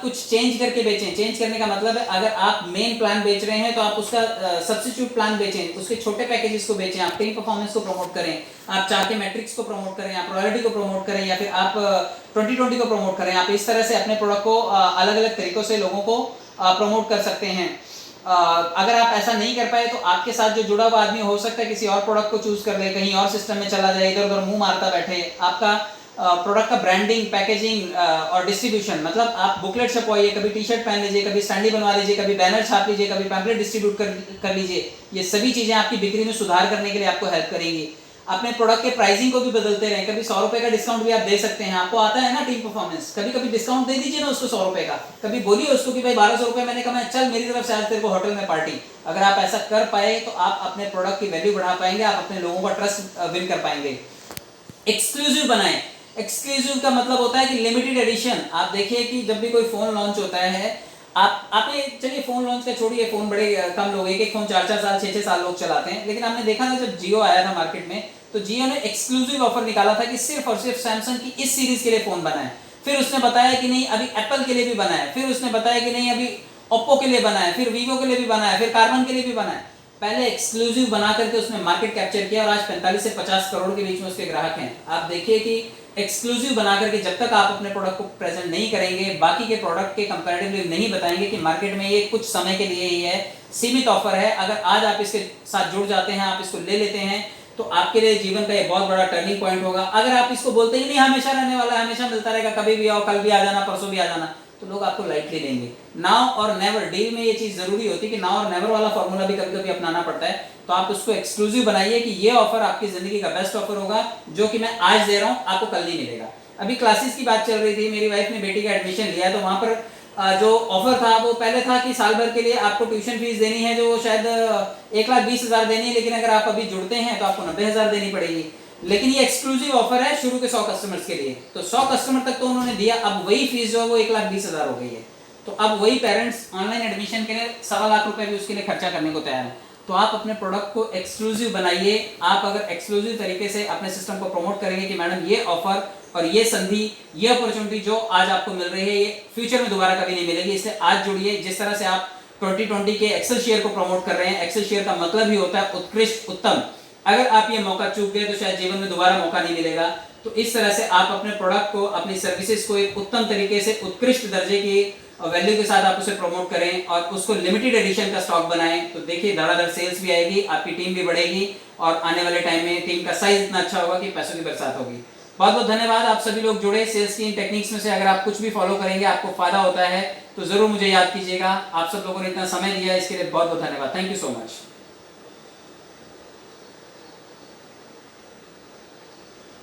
कुछ चेंज करके बेचें। चेंज करने का मतलब है अगर आप मेन प्लान बेच रहे हैं तो आप उसका सब्स्टिट्यूट प्लान बेचें, उसके छोटे पैकेजेस को बेचें, आप टीम परफॉर्मेंस को प्रमोट करें, आप चाह के मैट्रिक्स को प्रमोट करें, आप रॉयल्टी को प्रमोट करें, या फिर आप 2020 को प्रमोट करें। आप इस तरह से अपने प्रोडक्ट को अलग अलग तरीकों से लोगों को प्रमोट कर सकते हैं। अगर आप ऐसा नहीं कर पाए तो आपके साथ जो जुड़ा हुआ आदमी हो सकता है किसी और प्रोडक्ट को चूज कर ले, कहीं और सिस्टम में चला जाए, इधर उधर मुंह मारता बैठे। आपका प्रोडक्ट का ब्रांडिंग, पैकेजिंग और डिस्ट्रीब्यूशन, मतलब आप बुकलेट छपवाइए, कभी टी शर्ट पहन लीजिए, कभी स्टैंडी बनवा लीजिए, कभी बैनर छाप लीजिए, कभी पैम्पलेट डिस्ट्रीब्यूट कर लीजिए। ये सभी चीजें आपकी बिक्री में सुधार करने के लिए आपको हेल्प करेंगी। अपने प्रोडक्ट के प्राइसिंग को भी बदलते रहें। कभी 100 रुपए का डिस्काउंट भी आप दे सकते हैं। आपको आता है ना टीम परफॉर्मेंस, कभी कभी डिस्काउंट दे दीजिए ना उसको 100 रुपए का। कभी बोलिए उसको कि भाई 1200 रुपए मैंने कमाया, चल मेरी तरफ से आज तेरे को होटल में पार्टी। अगर आप ऐसा कर पाए तो आप अपने प्रोडक्ट की वैल्यू बढ़ा पाएंगे, आप अपने लोगों का ट्रस्ट विन कर पाएंगे। एक्सक्लूसिव बनाएं। एक्सक्लूसिव का मतलब होता है कि लिमिटेड एडिशन। आप देखिए कि जब भी कोई फोन लॉन्च होता है, आपने चलिए फोन लॉन्च का छोड़िए, फोन बड़े कम लोग, एक फोन 4-4 साल 6-6 साल लोग चलाते हैं, लेकिन आपने देखा था जब जियो आया था मार्केट में तो जियो ने एक्सक्लूसिव ऑफर निकाला था कि सिर्फ और सिर्फ सैमसंग की इस सीरीज के लिए फोन बना है। फिर उसने बताया कि नहीं अभी एप्पल के लिए भी बना है, फिर उसने बताया कि नहीं अभी ओप्पो के लिए बना है, फिर वीवो के लिए भी बना है, फिर कार्बन के लिए भी बना है। पहले एक्सक्लूसिव बना करके उसने मार्केट कैप्चर किया और आज 45 से 50 करोड़ के बीच में उसके ग्राहक हैं। आप देखिए कि एक्सक्लूसिव बना करके जब तक आप अपने प्रोडक्ट को प्रेजेंट नहीं करेंगे, बाकी के प्रोडक्ट के कंपैरेटिवली नहीं बताएंगे कि मार्केट में ये कुछ समय के लिए ही है, सीमित ऑफर है, अगर आज आप इसके साथ जुड़ जाते हैं, आप इसको ले लेते हैं तो आपके लिए जीवन का एक बहुत बड़ा टर्निंग पॉइंट होगा। अगर आप इसको बोलते ही नहीं हमेशा रहने वाला है, हमेशा मिलता रहेगा, कभी भी आओ, कल भी आ जाना, परसों भी आ जाना, तो लोग आपको लाइटली लेंगे। नाउ और नेवर डील में ये चीज जरूरी होती है कि नाउ और नेवर वाला फॉर्मूला भी कभी कभी अपनाना पड़ता है। तो आप उसको एक्सक्लूसिव बनाइए कि ये ऑफर आपकी जिंदगी का बेस्ट ऑफर होगा, जो कि मैं आज दे रहा हूँ आपको कल नहीं मिलेगा। अभी क्लासेस की बात चल रही थी, मेरी वाइफ ने बेटी का एडमिशन लिया तो वहां पर जो ऑफर था वो पहले था कि साल भर के लिए आपको ट्यूशन फीस देनी है जो शायद 1,20,000 देनी है, लेकिन अगर आप अभी जुड़ते हैं तो आपको 90,000 देनी पड़ेगी। लेकिन ये एक्सक्लूसिव ऑफर है शुरू के 100 कस्टमर्स के लिए, तो 100 कस्टमर तक तो उन्होंने दिया, अब वही फीस जो है वो 1,20,000 हो गई है। तो अब वही पेरेंट्स ऑनलाइन एडमिशन के लिए 1.25 लाख रुपए भी उसके लिए खर्चा करने को तैयार है। तो आप अपने प्रोडक्ट को एक्सक्लूसिव बनाइए। आप अगर एक्सक्लूसिव तरीके से अपने सिस्टम को प्रमोट करेंगे कि मैडम ये ऑफर और ये संधि, ये अपॉर्चुनिटी जो आज आपको मिल रही है ये फ्यूचर में दोबारा कभी नहीं मिलेगी, इसलिए आज जुड़िए। जिस तरह से आप 2020 के एक्सेल शेयर को प्रमोट कर रहे हैं, एक्सेल शेयर का मतलब ही होता है उत्कृष्ट, उत्तम। अगर आप ये मौका चूक गए तो शायद जीवन में दोबारा मौका नहीं मिलेगा। तो इस तरह से आप अपने प्रोडक्ट को, अपनी सर्विसेज को एक उत्तम तरीके से उत्कृष्ट दर्जे की वैल्यू के साथ आप उसे प्रमोट करें और उसको लिमिटेड एडिशन का स्टॉक बनाएं। तो देखिए धड़ाधड़ सेल्स भी आएगी, आपकी टीम भी बढ़ेगी और आने वाले टाइम में टीम का साइज इतना अच्छा होगा कि पैसों की बरसात होगी। बहुत बहुत धन्यवाद, आप सभी लोग जुड़े। सेल्स की इन टेक्निक्स में से अगर आप कुछ भी फॉलो करेंगे आपको फायदा होता है तो जरूर मुझे याद कीजिएगा। आप सब लोगों ने इतना समय दिया इसके लिए बहुत बहुत धन्यवाद। Thank you so much.